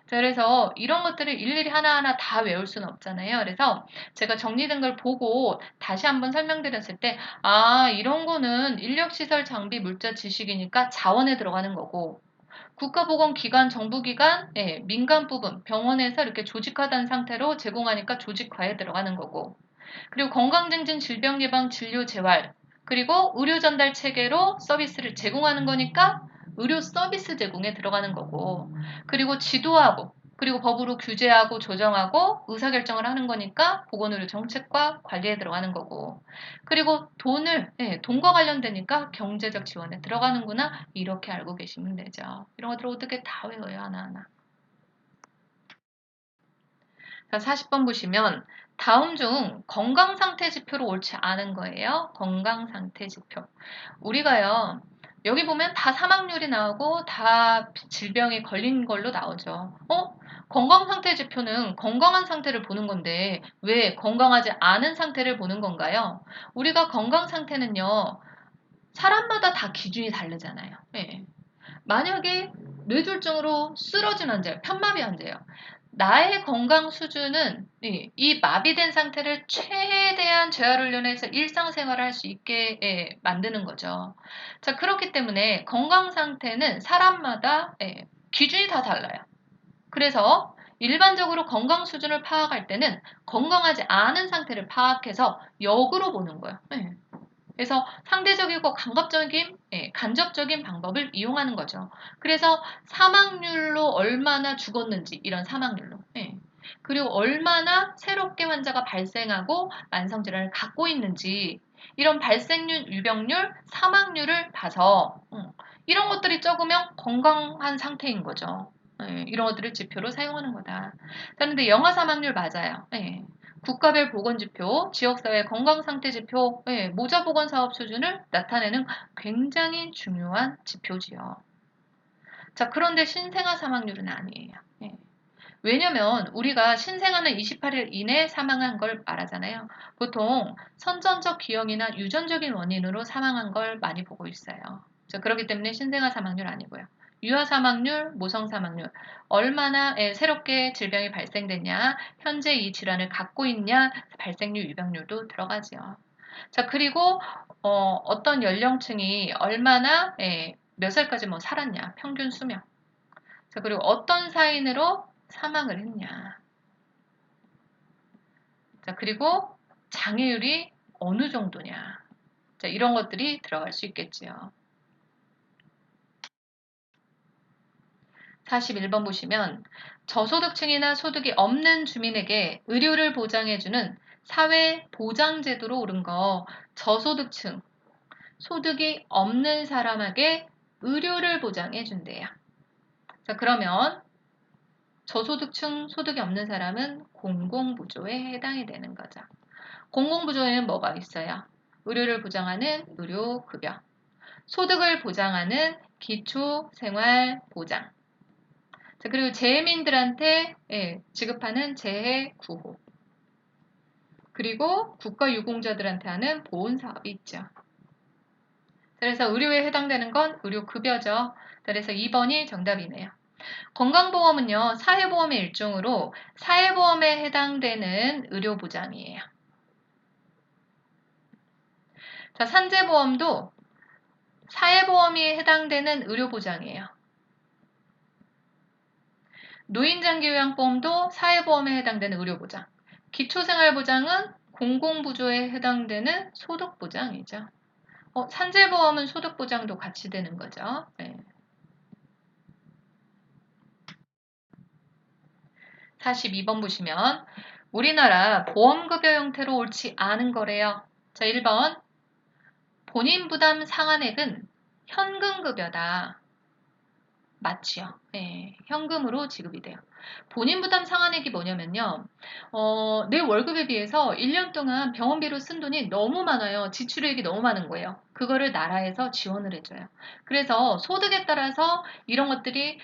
자, 그래서 이런 것들을 일일이 하나하나 다 외울 수는 없잖아요. 그래서 제가 정리된 걸 보고 다시 한번 설명드렸을 때, 아, 이런 거는 인력시설 장비 물자 지식이니까 자원에 들어가는 거고, 국가보건기관, 정부기관, 민간 부분, 병원에서 이렇게 조직화된 상태로 제공하니까 조직화에 들어가는 거고, 그리고 건강증진, 질병예방, 진료, 재활, 그리고 의료 전달 체계로 서비스를 제공하는 거니까 의료 서비스 제공에 들어가는 거고, 그리고 지도하고, 그리고 법으로 규제하고 조정하고 의사결정을 하는 거니까 보건의료 정책과 관리에 들어가는 거고, 그리고 돈과 관련되니까 경제적 지원에 들어가는구나, 이렇게 알고 계시면 되죠. 이런 것들을 어떻게 다 외워요, 하나하나. 자, 40번 보시면 다음 중 건강 상태 지표로 옳지 않은 거예요. 건강 상태 지표. 우리가요. 여기 보면 다 사망률이 나오고 다 질병에 걸린 걸로 나오죠. 건강 상태 지표는 건강한 상태를 보는 건데 왜 건강하지 않은 상태를 보는 건가요? 우리가 건강 상태는요. 사람마다 다 기준이 다르잖아요. 예. 만약에 뇌졸중으로 쓰러진 환자예요. 편마비 환자예요. 나의 건강 수준은 이 마비된 상태를 최대한 재활훈련해서 일상생활을 할 수 있게 만드는 거죠. 자, 그렇기 때문에 건강 상태는 사람마다 기준이 다 달라요. 그래서 일반적으로 건강 수준을 파악할 때는 건강하지 않은 상태를 파악해서 역으로 보는 거예요. 그래서 상대적이고 간접적인 방법을 이용하는 거죠. 그래서 사망률로 얼마나 죽었는지 이런 사망률로 그리고 얼마나 새롭게 환자가 발생하고 만성질환을 갖고 있는지 이런 발생률, 유병률, 사망률을 봐서 이런 것들이 적으면 건강한 상태인 거죠. 이런 것들을 지표로 사용하는 거다. 그런데 영아 사망률 맞아요. 국가별 보건지표, 지역사회 건강상태지표, 모자보건사업 수준을 나타내는 굉장히 중요한 지표지요. 자, 그런데 신생아 사망률은 아니에요. 왜냐면 우리가 신생아는 28일 이내 사망한 걸 말하잖아요. 보통 선천적 기형이나 유전적인 원인으로 사망한 걸 많이 보고 있어요. 그렇기 때문에 신생아 사망률 아니고요. 유아 사망률, 모성 사망률, 얼마나 새롭게 질병이 발생됐냐, 현재 이 질환을 갖고 있냐, 발생률, 유병률도 들어가죠. 자, 그리고 어떤 연령층이 얼마나 몇 살까지 뭐 살았냐, 평균 수명. 자, 그리고 어떤 사인으로 사망을 했냐. 자, 그리고 장애율이 어느 정도냐. 자, 이런 것들이 들어갈 수 있겠지요. 41번 보시면 저소득층이나 소득이 없는 주민에게 의료를 보장해주는 사회보장제도로 오른 거 저소득층, 소득이 없는 사람에게 의료를 보장해준대요. 자, 그러면 저소득층 소득이 없는 사람은 공공부조에 해당이 되는 거죠. 공공부조에는 뭐가 있어요? 의료를 보장하는 의료급여, 소득을 보장하는 기초생활보장, 그리고 재민들한테 지급하는 재해구호, 그리고 국가유공자들한테 하는 보훈사업이 있죠. 그래서 의료에 해당되는 건 의료급여죠. 그래서 2번이 정답이네요. 건강보험은요, 사회보험의 일종으로 사회보험에 해당되는 의료보장이에요. 자, 산재보험도 사회보험이 해당되는 의료보장이에요. 노인장기요양보험도 사회보험에 해당되는 의료보장. 기초생활보장은 공공부조에 해당되는 소득보장이죠. 산재보험은 소득보장도 같이 되는 거죠. 네. 42번 보시면 우리나라 보험급여 형태로 옳지 않은 거래요. 자, 1번 본인 부담 상한액은 현금급여다. 맞지요. 네, 현금으로 지급이 돼요. 본인 부담 상한액이 뭐냐면요. 내 월급에 비해서 1년 동안 병원비로 쓴 돈이 너무 많아요. 지출액이 너무 많은 거예요. 그거를 나라에서 지원을 해줘요. 그래서 소득에 따라서 이런 것들이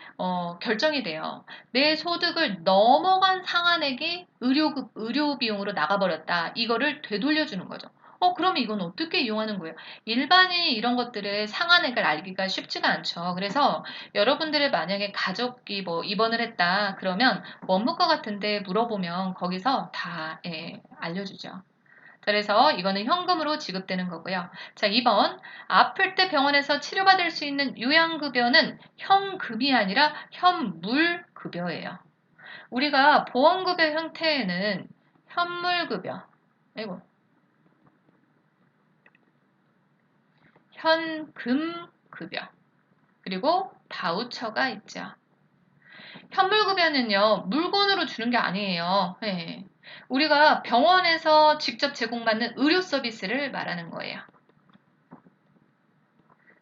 결정이 돼요. 내 소득을 넘어간 상한액이 의료 비용으로 나가버렸다. 이거를 되돌려주는 거죠. 그러면 이건 어떻게 이용하는 거예요? 일반인이 이런 것들을 상한액을 알기가 쉽지가 않죠. 그래서 여러분들의 만약에 가족이 뭐 입원을 했다 그러면 원무과 같은데 물어보면 거기서 다 알려주죠. 그래서 이거는 현금으로 지급되는 거고요. 자, 2번 아플 때 병원에서 치료받을 수 있는 요양급여는 현금이 아니라 현물급여예요. 우리가 보험급여 형태에는 현물급여, 현금급여, 그리고 바우처가 있죠. 현물급여는요, 물건으로 주는 게 아니에요. 네. 우리가 병원에서 직접 제공받는 의료 서비스를 말하는 거예요.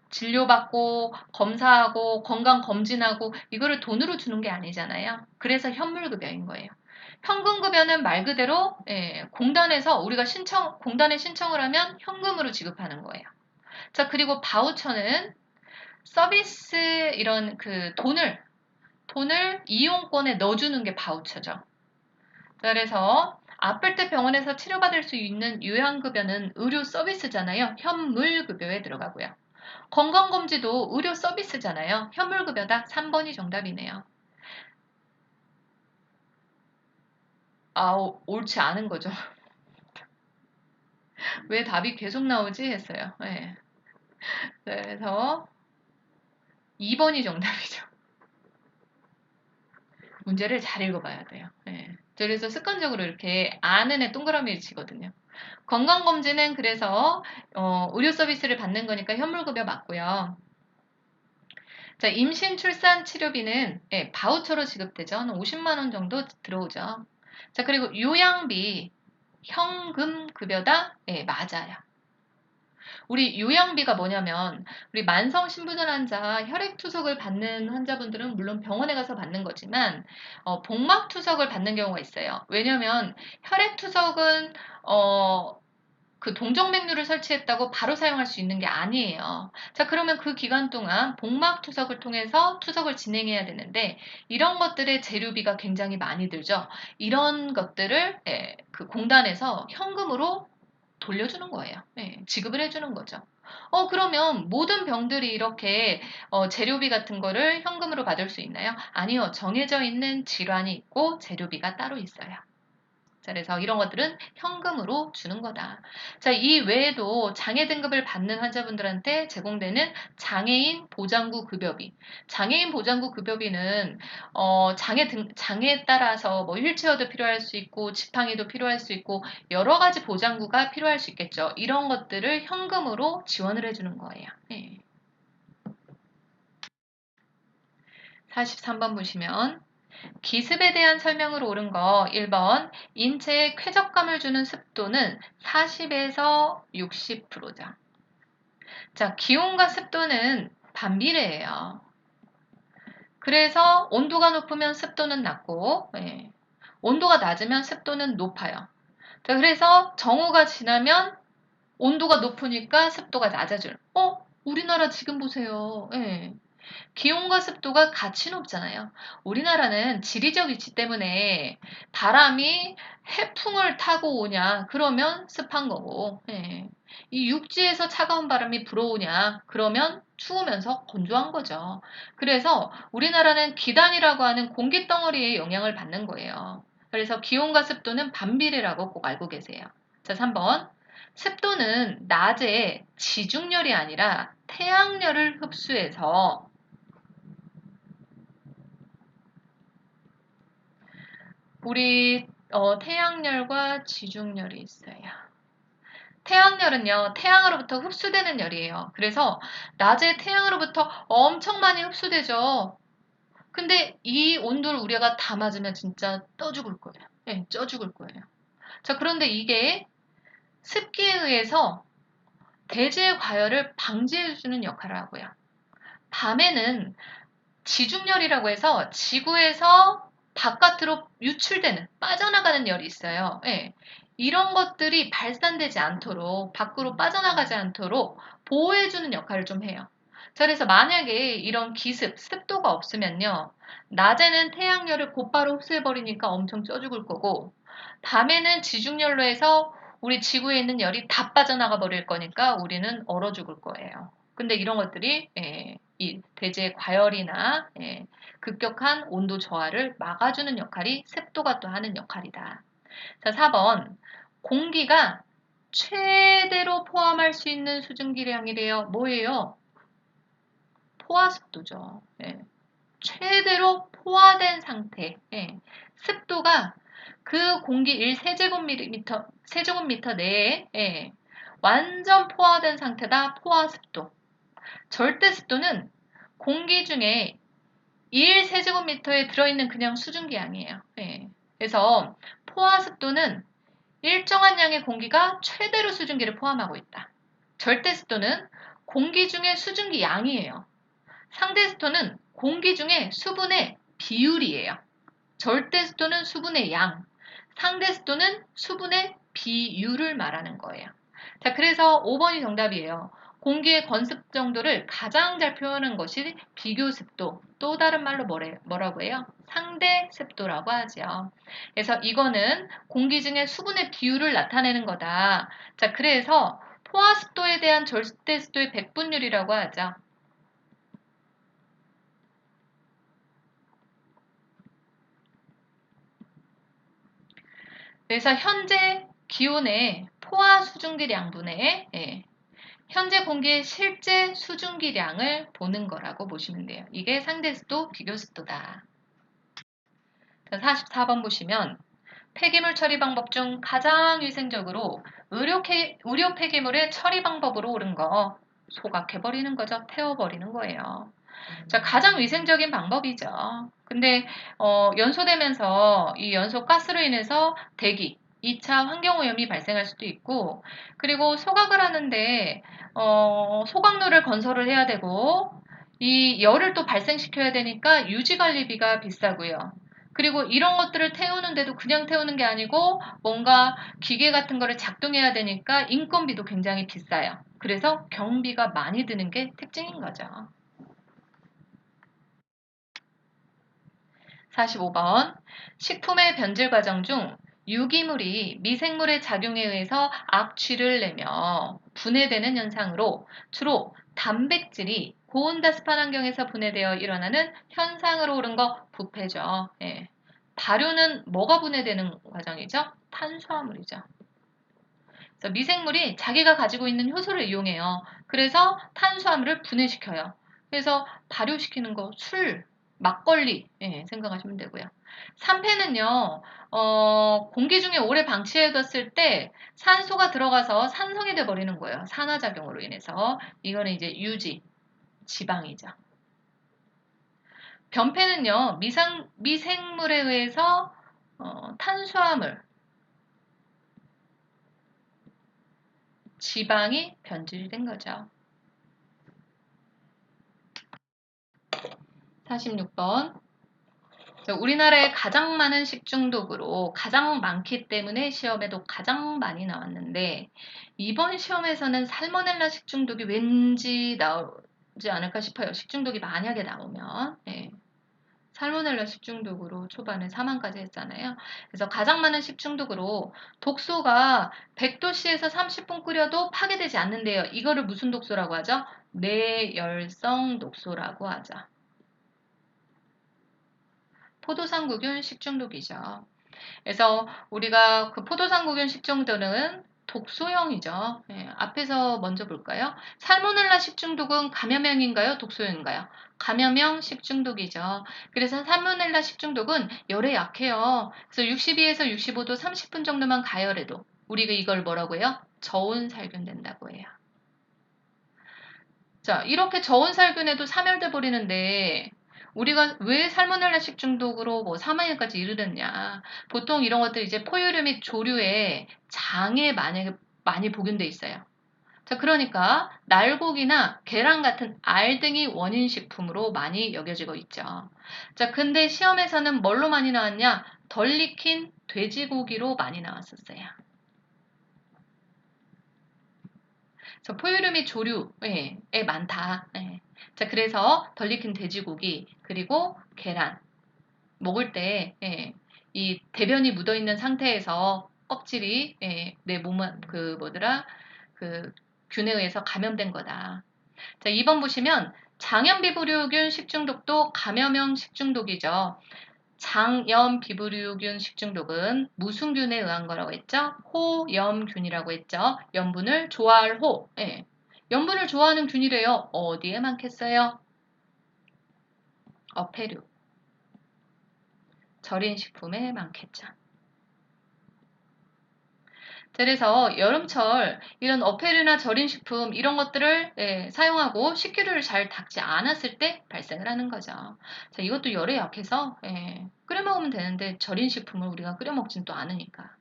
진료받고, 검사하고, 건강검진하고, 이거를 돈으로 주는 게 아니잖아요. 그래서 현물급여인 거예요. 현금급여는 말 그대로, 공단에서 우리가 공단에 신청을 하면 현금으로 지급하는 거예요. 자, 그리고 바우처는 서비스 이런 그 돈을 이용권에 넣어주는 게 바우처죠. 그래서 아플 때 병원에서 치료받을 수 있는 요양급여는 의료 서비스잖아요. 현물급여에 들어가고요. 건강검진도 의료 서비스잖아요. 현물급여다. 3번이 정답이네요. 옳지 않은 거죠. 왜 답이 계속 나오지 했어요. 네. 그래서 2번이 정답이죠. 문제를 잘 읽어봐야 돼요. 네. 그래서 습관적으로 이렇게 아는 애 동그라미를 치거든요. 건강검진은 그래서 의료 서비스를 받는 거니까 현물급여 맞고요. 자, 임신, 출산, 치료비는 바우처로 지급되죠. 한 50만 원 정도 들어오죠. 자, 그리고 요양비, 현금급여다? 맞아요. 우리 요양비가 뭐냐면 우리 만성 신부전 환자 혈액투석을 받는 환자분들은 물론 병원에 가서 받는 거지만 복막투석을 받는 경우가 있어요. 왜냐하면 혈액투석은 그 동정맥류를 설치했다고 바로 사용할 수 있는 게 아니에요. 자, 그러면 그 기간 동안 복막 투석을 통해서 투석을 진행해야 되는데 이런 것들의 재료비가 굉장히 많이 들죠. 이런 것들을 그 공단에서 현금으로 돌려주는 거예요. 지급을 해주는 거죠. 그러면 모든 병들이 이렇게 재료비 같은 거를 현금으로 받을 수 있나요? 아니요. 정해져 있는 질환이 있고 재료비가 따로 있어요. 자, 그래서 이런 것들은 현금으로 주는 거다. 자, 이 외에도 장애 등급을 받는 환자분들한테 제공되는 장애인 보장구 급여비. 장애인 보장구 급여비는 장애에 따라서 뭐 휠체어도 필요할 수 있고 지팡이도 필요할 수 있고 여러 가지 보장구가 필요할 수 있겠죠. 이런 것들을 현금으로 지원을 해주는 거예요. 43번 보시면 기습에 대한 설명으로 옳은 거 1번 인체에 쾌적감을 주는 습도는 40에서 60%죠. 자, 기온과 습도는 반비례해요. 그래서 온도가 높으면 습도는 낮고 온도가 낮으면 습도는 높아요. 자, 그래서 정오가 지나면 온도가 높으니까 습도가 낮아져요. 우리나라 지금 보세요. 기온과 습도가 같이 높잖아요. 우리나라는 지리적 위치 때문에 바람이 해풍을 타고 오냐, 그러면 습한 거고, 이 육지에서 차가운 바람이 불어오냐, 그러면 추우면서 건조한 거죠. 그래서 우리나라는 기단이라고 하는 공기 덩어리의 영향을 받는 거예요. 그래서 기온과 습도는 반비례라고 꼭 알고 계세요. 자, 3번. 습도는 낮에 지중열이 아니라 태양열을 흡수해서 우리 태양열과 지중열이 있어요. 태양열은요, 태양으로부터 흡수되는 열이에요. 그래서 낮에 태양으로부터 엄청 많이 흡수되죠. 근데 이 온도를 우리가 다 맞으면 진짜 떠 죽을 거예요. 쪄 죽을 거예요. 자, 그런데 이게 습기에 의해서 대지의 과열을 방지해주는 역할을 하고요. 밤에는 지중열이라고 해서 지구에서 바깥으로 유출되는, 빠져나가는 열이 있어요. 이런 것들이 발산되지 않도록, 밖으로 빠져나가지 않도록 보호해주는 역할을 좀 해요. 자, 그래서 만약에 이런 기습, 습도가 없으면요. 낮에는 태양열을 곧바로 흡수해버리니까 엄청 쪄 죽을 거고, 밤에는 지중열로 해서 우리 지구에 있는 열이 다 빠져나가 버릴 거니까 우리는 얼어 죽을 거예요. 근데 이런 것들이 이 대지의 과열이나 급격한 온도 저하를 막아주는 역할이 습도가 또 하는 역할이다. 자, 4번. 공기가 최대로 포함할 수 있는 수증기량이래요. 뭐예요? 포화습도죠. 최대로 포화된 상태. 습도가 그 공기 1세제곱미터 내에 완전 포화된 상태다. 포화습도. 절대 습도는 공기 중에 1세제곱미터에 들어있는 그냥 수증기량이에요. 그래서 포화 습도는 일정한 양의 공기가 최대로 수증기를 포함하고 있다. 절대 습도는 공기 중에 수증기 양이에요. 상대 습도는 공기 중에 수분의 비율이에요. 절대 습도는 수분의 양, 상대 습도는 수분의 비율을 말하는 거예요. 자, 그래서 5번이 정답이에요. 공기의 건습 정도를 가장 잘 표현하는 것이 비교 습도, 또 다른 말로 뭐라고 해요? 상대 습도라고 하죠. 그래서 이거는 공기 중에 수분의 비율을 나타내는 거다. 자, 그래서 포화 습도에 대한 절대 습도의 백분율이라고 하죠. 그래서 현재 기온의 포화 수증기량분의 현재 공기의 실제 수증기량을 보는 거라고 보시면 돼요. 이게 상대습도, 비교습도다. 44번 보시면 폐기물 처리 방법 중 가장 위생적으로 의료 폐기물의 처리 방법으로 옳은 거 소각해버리는 거죠. 태워버리는 거예요. 자, 가장 위생적인 방법이죠. 근데 연소되면서 이 연소 가스로 인해서 대기, 2차 환경오염이 발생할 수도 있고, 그리고 소각을 하는데 소각로를 건설을 해야 되고 이 열을 또 발생시켜야 되니까 유지관리비가 비싸고요. 그리고 이런 것들을 태우는데도 그냥 태우는 게 아니고 뭔가 기계 같은 거를 작동해야 되니까 인건비도 굉장히 비싸요. 그래서 경비가 많이 드는 게 특징인 거죠. 45번. 식품의 변질 과정 중 유기물이 미생물의 작용에 의해서 악취를 내며 분해되는 현상으로 주로 단백질이 고온다습한 환경에서 분해되어 일어나는 현상으로 오른 거 부패죠. 예. 발효는 뭐가 분해되는 과정이죠? 탄수화물이죠. 그래서 미생물이 자기가 가지고 있는 효소를 이용해요. 그래서 탄수화물을 분해시켜요. 그래서 발효시키는 거 술, 막걸리 생각하시면 되고요. 산패는요. 공기 중에 오래 방치해뒀을 때 산소가 들어가서 산성이 돼 버리는 거예요. 산화작용으로 인해서. 이거는 이제 유지, 지방이죠. 변패는요. 미생물에 의해서 탄수화물, 지방이 변질이 된 거죠. 46번. 우리나라에 가장 많은 식중독으로 가장 많기 때문에 시험에도 가장 많이 나왔는데 이번 시험에서는 살모넬라 식중독이 왠지 나오지 않을까 싶어요. 식중독이 만약에 나오면. 살모넬라 식중독으로 초반에 사망까지 했잖아요. 그래서 가장 많은 식중독으로 독소가 100도씨에서 30분 끓여도 파괴되지 않는데요. 이거를 무슨 독소라고 하죠? 내열성 독소라고 하죠. 포도상구균 식중독이죠. 그래서 우리가 그 포도상구균 식중독은 독소형이죠. 앞에서 먼저 볼까요? 살모넬라 식중독은 감염형인가요? 독소형인가요? 감염형 식중독이죠. 그래서 살모넬라 식중독은 열에 약해요. 그래서 62에서 65도 30분 정도만 가열해도 우리가 이걸 뭐라고 해요? 저온살균 된다고 해요. 자, 이렇게 저온살균에도 사멸돼 버리는데 우리가 왜 살모넬라 식중독으로 뭐 사망에까지 이르렀냐. 보통 이런 것들 이제 포유류 및 조류에 장에 만약에 많이 복용돼 있어요. 자, 그러니까 날고기나 계란 같은 알 등이 원인 식품으로 많이 여겨지고 있죠. 자, 근데 시험에서는 뭘로 많이 나왔냐? 덜 익힌 돼지고기로 많이 나왔었어요. 그래서 포유류 및 조류에 많다. 자, 그래서 덜 익힌 돼지고기 그리고 계란 먹을 때 이 대변이 묻어 있는 상태에서 껍질이 내 몸은 그 뭐더라 그 균에 의해서 감염된 거다. 자, 2번 보시면 장염비브리오균 식중독도 감염형 식중독이죠. 장염비브리오균 식중독은 무슨 균에 의한 거라고 했죠? 호염균이라고 했죠. 염분을 좋아할 호. 염분을 좋아하는 균이래요. 어디에 많겠어요? 어패류. 절인 식품에 많겠죠. 그래서 여름철 이런 어패류나 절인 식품 이런 것들을 사용하고 식기류를 잘 닦지 않았을 때 발생을 하는 거죠. 자, 이것도 열에 약해서 끓여 먹으면 되는데 절인 식품을 우리가 끓여 먹진 또 않으니까.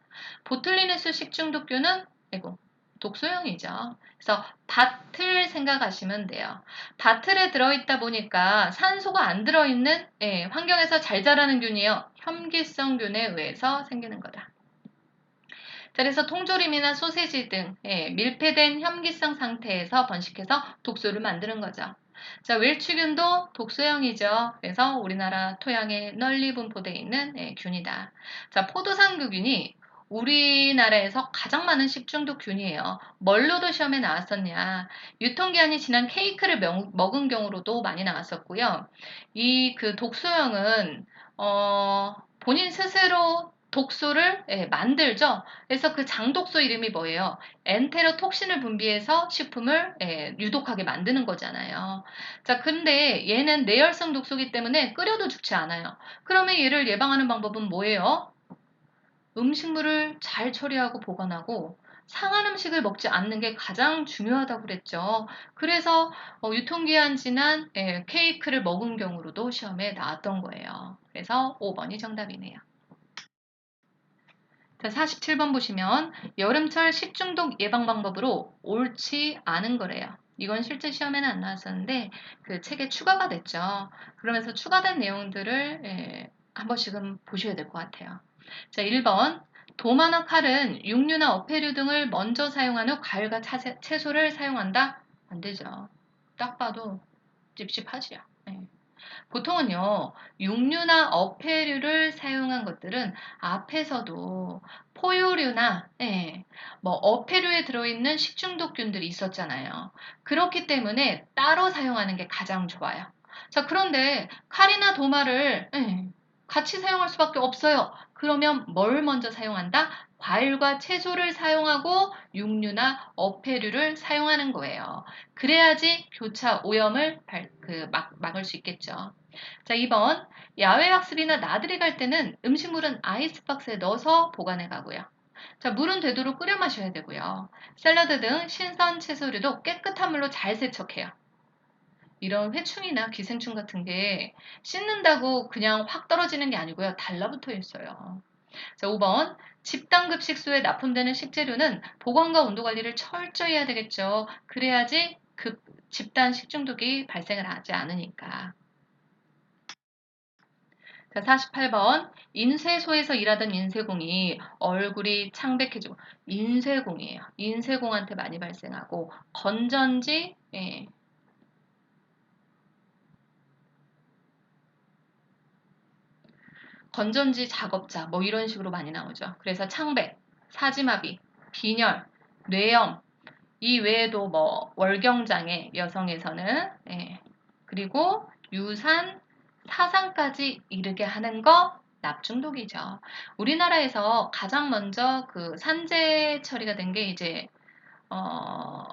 보툴리누스 식중독균은 독소형이죠. 그래서 밭을 생각하시면 돼요. 밭을에 들어있다 보니까 산소가 안 들어있는 환경에서 잘 자라는 균이에요. 혐기성균에 의해서 생기는 거다. 그래서 통조림이나 소세지 등 밀폐된 혐기성 상태에서 번식해서 독소를 만드는 거죠. 자, 웰추균도 독소형이죠. 그래서 우리나라 토양에 널리 분포되어 있는 균이다. 자, 포도상구균이 우리나라에서 가장 많은 식중독 균이에요. 뭘로도 시험에 나왔었냐. 유통기한이 지난 케이크를 먹은 경우로도 많이 나왔었고요. 이 그 독소형은 본인 스스로 독소를 만들죠. 그래서 그 장독소 이름이 뭐예요? 엔테로톡신을 분비해서 식품을 유독하게 만드는 거잖아요. 자, 근데 얘는 내열성 독소기 때문에 끓여도 죽지 않아요. 그러면 얘를 예방하는 방법은 뭐예요? 음식물을 잘 처리하고 보관하고 상한 음식을 먹지 않는 게 가장 중요하다고 그랬죠. 그래서 유통기한 지난 케이크를 먹은 경우로도 시험에 나왔던 거예요. 그래서 5번이 정답이네요. 자, 47번 보시면 여름철 식중독 예방 방법으로 옳지 않은 거래요. 이건 실제 시험에는 안 나왔었는데 그 책에 추가가 됐죠. 그러면서 추가된 내용들을 한 번씩은 보셔야 될 것 같아요. 자, 1번. 도마나 칼은 육류나 어패류 등을 먼저 사용한 후 과일과 채소를 사용한다? 안 되죠. 딱 봐도 찝찝하지요. 네. 보통은요, 육류나 어패류를 사용한 것들은 앞에서도 포유류나, 뭐, 어패류에 들어있는 식중독균들이 있었잖아요. 그렇기 때문에 따로 사용하는 게 가장 좋아요. 자, 그런데 칼이나 도마를, 같이 사용할 수밖에 없어요. 그러면 뭘 먼저 사용한다? 과일과 채소를 사용하고 육류나 어패류를 사용하는 거예요. 그래야지 교차 오염을 막을 수 있겠죠. 자, 2번. 야외 학습이나 나들이 갈 때는 음식물은 아이스박스에 넣어서 보관해 가고요. 자, 물은 되도록 끓여 마셔야 되고요. 샐러드 등 신선 채소류도 깨끗한 물로 잘 세척해요. 이런 회충이나 기생충 같은 게 씻는다고 그냥 확 떨어지는 게 아니고요. 달라붙어 있어요. 자, 5번. 집단 급식소에 납품되는 식재료는 보관과 온도 관리를 철저히 해야 되겠죠. 그래야지 집단 식중독이 발생을 하지 않으니까. 자, 48번. 인쇄소에서 일하던 인쇄공이 얼굴이 창백해지고, 인쇄공이에요. 인쇄공한테 많이 발생하고, 건전지, 건전지 작업자, 뭐 이런 식으로 많이 나오죠. 그래서 창백, 사지마비, 빈혈, 뇌염, 이 외에도 뭐 월경장애 여성에서는, 그리고 유산, 사상까지 이르게 하는 거 납중독이죠. 우리나라에서 가장 먼저 그 산재 처리가 된 게 이제 어,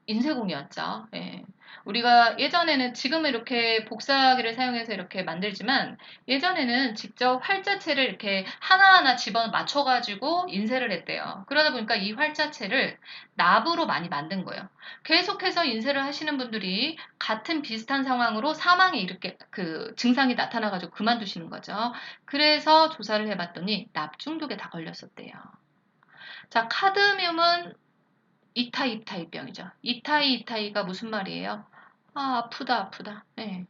인쇄공이었죠. 예. 우리가 예전에는 지금은 이렇게 복사기를 사용해서 이렇게 만들지만 예전에는 직접 활자체를 이렇게 하나하나 집어 맞춰가지고 인쇄를 했대요. 그러다 보니까 이 활자체를 납으로 많이 만든 거예요. 계속해서 인쇄를 하시는 분들이 같은 비슷한 상황으로 사망이 이렇게 그 증상이 나타나가지고 그만두시는 거죠. 그래서 조사를 해봤더니 납중독에 다 걸렸었대요. 자, 카드뮴은 이타이 병이죠. 이타이가 무슨 말이에요? 아, 아프다. 네.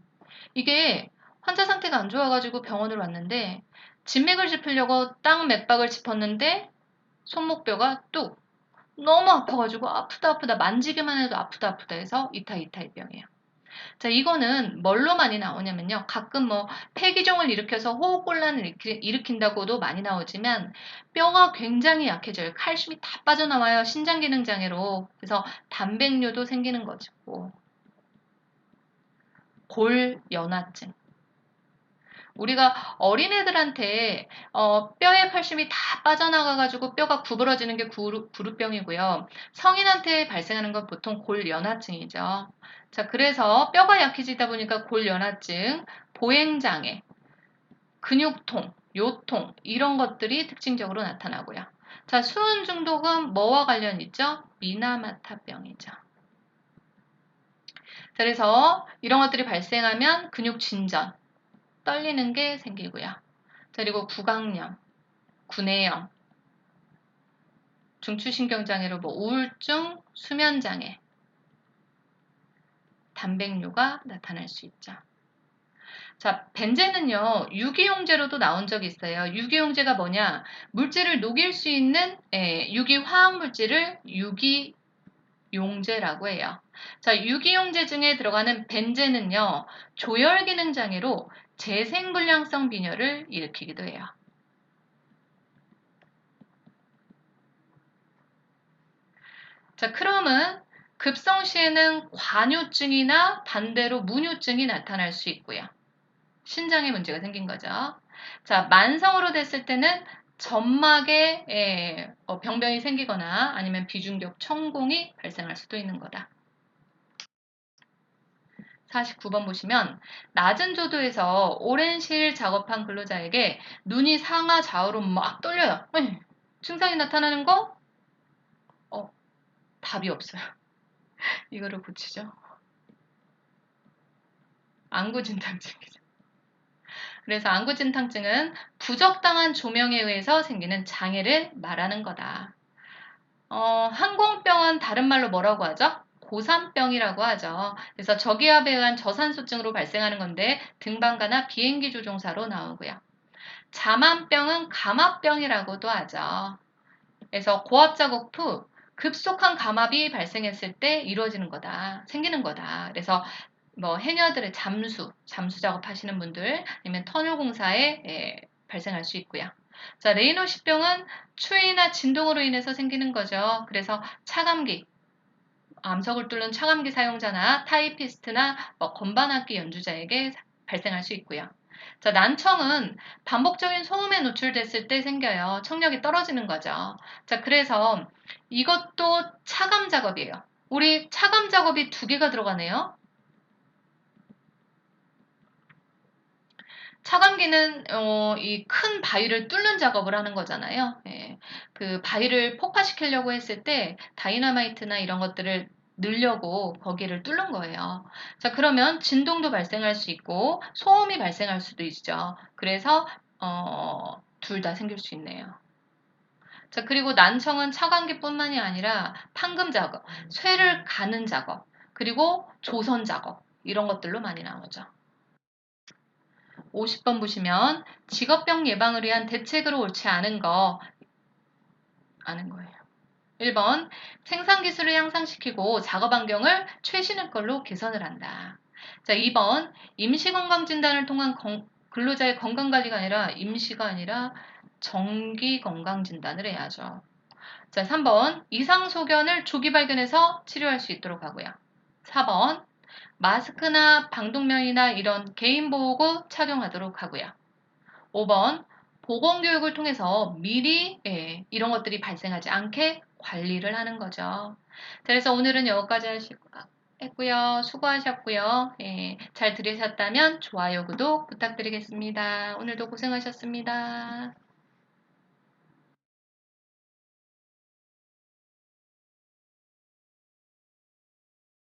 이게 환자 상태가 안 좋아가지고 병원을 왔는데 진맥을 짚으려고 딱 맥박을 짚었는데 손목뼈가 뚝 너무 아파가지고 아프다 만지기만 해도 아프다 해서 이타이 병이에요. 자, 이거는 뭘로 많이 나오냐면요. 가끔 뭐 폐기종을 일으켜서 호흡곤란을 일으킨다고도 많이 나오지만 뼈가 굉장히 약해져요. 칼슘이 다 빠져나와요. 신장기능장애로. 그래서 단백뇨도 생기는 거죠. 골연화증. 우리가 어린애들한테 뼈에 칼슘이 다 빠져나가가지고 뼈가 구부러지는 게 구루병이고요. 성인한테 발생하는 건 보통 골연화증이죠. 자, 그래서 뼈가 약해지다 보니까 골연화증, 보행장애, 근육통, 요통 이런 것들이 특징적으로 나타나고요. 자, 수은 중독은 뭐와 관련 있죠? 미나마타병이죠. 자, 그래서 이런 것들이 발생하면 근육 진전, 떨리는 게 생기고요. 그리고 구강염, 구내염, 중추신경장애로 뭐 우울증, 수면장애, 단백뇨가 나타날 수 있죠. 자, 벤젠은요, 유기용제로도 나온 적이 있어요. 유기용제가 뭐냐? 물질을 녹일 수 있는 유기화학 물질을 유기용제라고 해요. 자, 유기용제 중에 들어가는 벤젠은요, 조혈기능 장애로 재생불량성 빈혈을 일으키기도 해요. 자, 크롬은 급성 시에는 관요증이나 반대로 문요증이 나타날 수 있고요. 신장에 문제가 생긴 거죠. 자, 만성으로 됐을 때는 점막에 병변이 생기거나 아니면 비중격 천공이 발생할 수도 있는 거다. 49번 보시면 낮은 조도에서 오랜 시일 작업한 근로자에게 눈이 상하 좌우로 막 떨려요. 증상이 나타나는 거? 답이 없어요. 이거를 고치죠. 안구진탕증이죠. 그래서 안구진탕증은 부적당한 조명에 의해서 생기는 장애를 말하는 거다. 항공병은 다른 말로 뭐라고 하죠? 고산병이라고 하죠. 그래서 저기압에 의한 저산소증으로 발생하는 건데 등반가나 비행기 조종사로 나오고요. 자만병은 감압병이라고도 하죠. 그래서 고압 작업 후 급속한 감압이 발생했을 때 이루어지는 거다, 생기는 거다. 그래서 뭐 해녀들의 잠수 작업하시는 분들, 아니면 터널 공사에 발생할 수 있고요. 자, 레이노시병은 추위나 진동으로 인해서 생기는 거죠. 그래서 차감기, 암석을 뚫는 차감기 사용자나 타이피스트나 뭐 건반악기 연주자에게 발생할 수 있고요. 자, 난청은 반복적인 소음에 노출됐을 때 생겨요. 청력이 떨어지는 거죠. 자, 그래서 이것도 차감 작업이에요. 우리 차감 작업이 두 개가 들어가네요. 차감기는 이 큰 바위를 뚫는 작업을 하는 거잖아요. 예. 그 바위를 폭파시키려고 했을 때 다이너마이트나 이런 것들을 넣으려고 거기를 뚫는 거예요. 자, 그러면 진동도 발생할 수 있고 소음이 발생할 수도 있죠. 그래서 둘 다 생길 수 있네요. 자, 그리고 난청은 차감기뿐만이 아니라 판금 작업, 쇠를 가는 작업, 그리고 조선 작업 이런 것들로 많이 나오죠. 50번 보시면 직업병 예방을 위한 대책으로 옳지 않은 거예요. 1번 생산 기술을 향상시키고 작업 환경을 최신의 걸로 개선을 한다. 자, 2번 임시 건강 진단을 통한 근로자의 건강 관리가 아니라 임시가 아니라 정기 건강 진단을 해야죠. 자, 3번 이상 소견을 조기 발견해서 치료할 수 있도록 하고요. 4번 마스크나 방독면이나 이런 개인 보호구 착용하도록 하고요. 5번 보건교육을 통해서 미리 이런 것들이 발생하지 않게 관리를 하는 거죠. 자, 그래서 오늘은 여기까지 했고요. 수고하셨고요. 잘 들으셨다면 좋아요, 구독 부탁드리겠습니다. 오늘도 고생하셨습니다.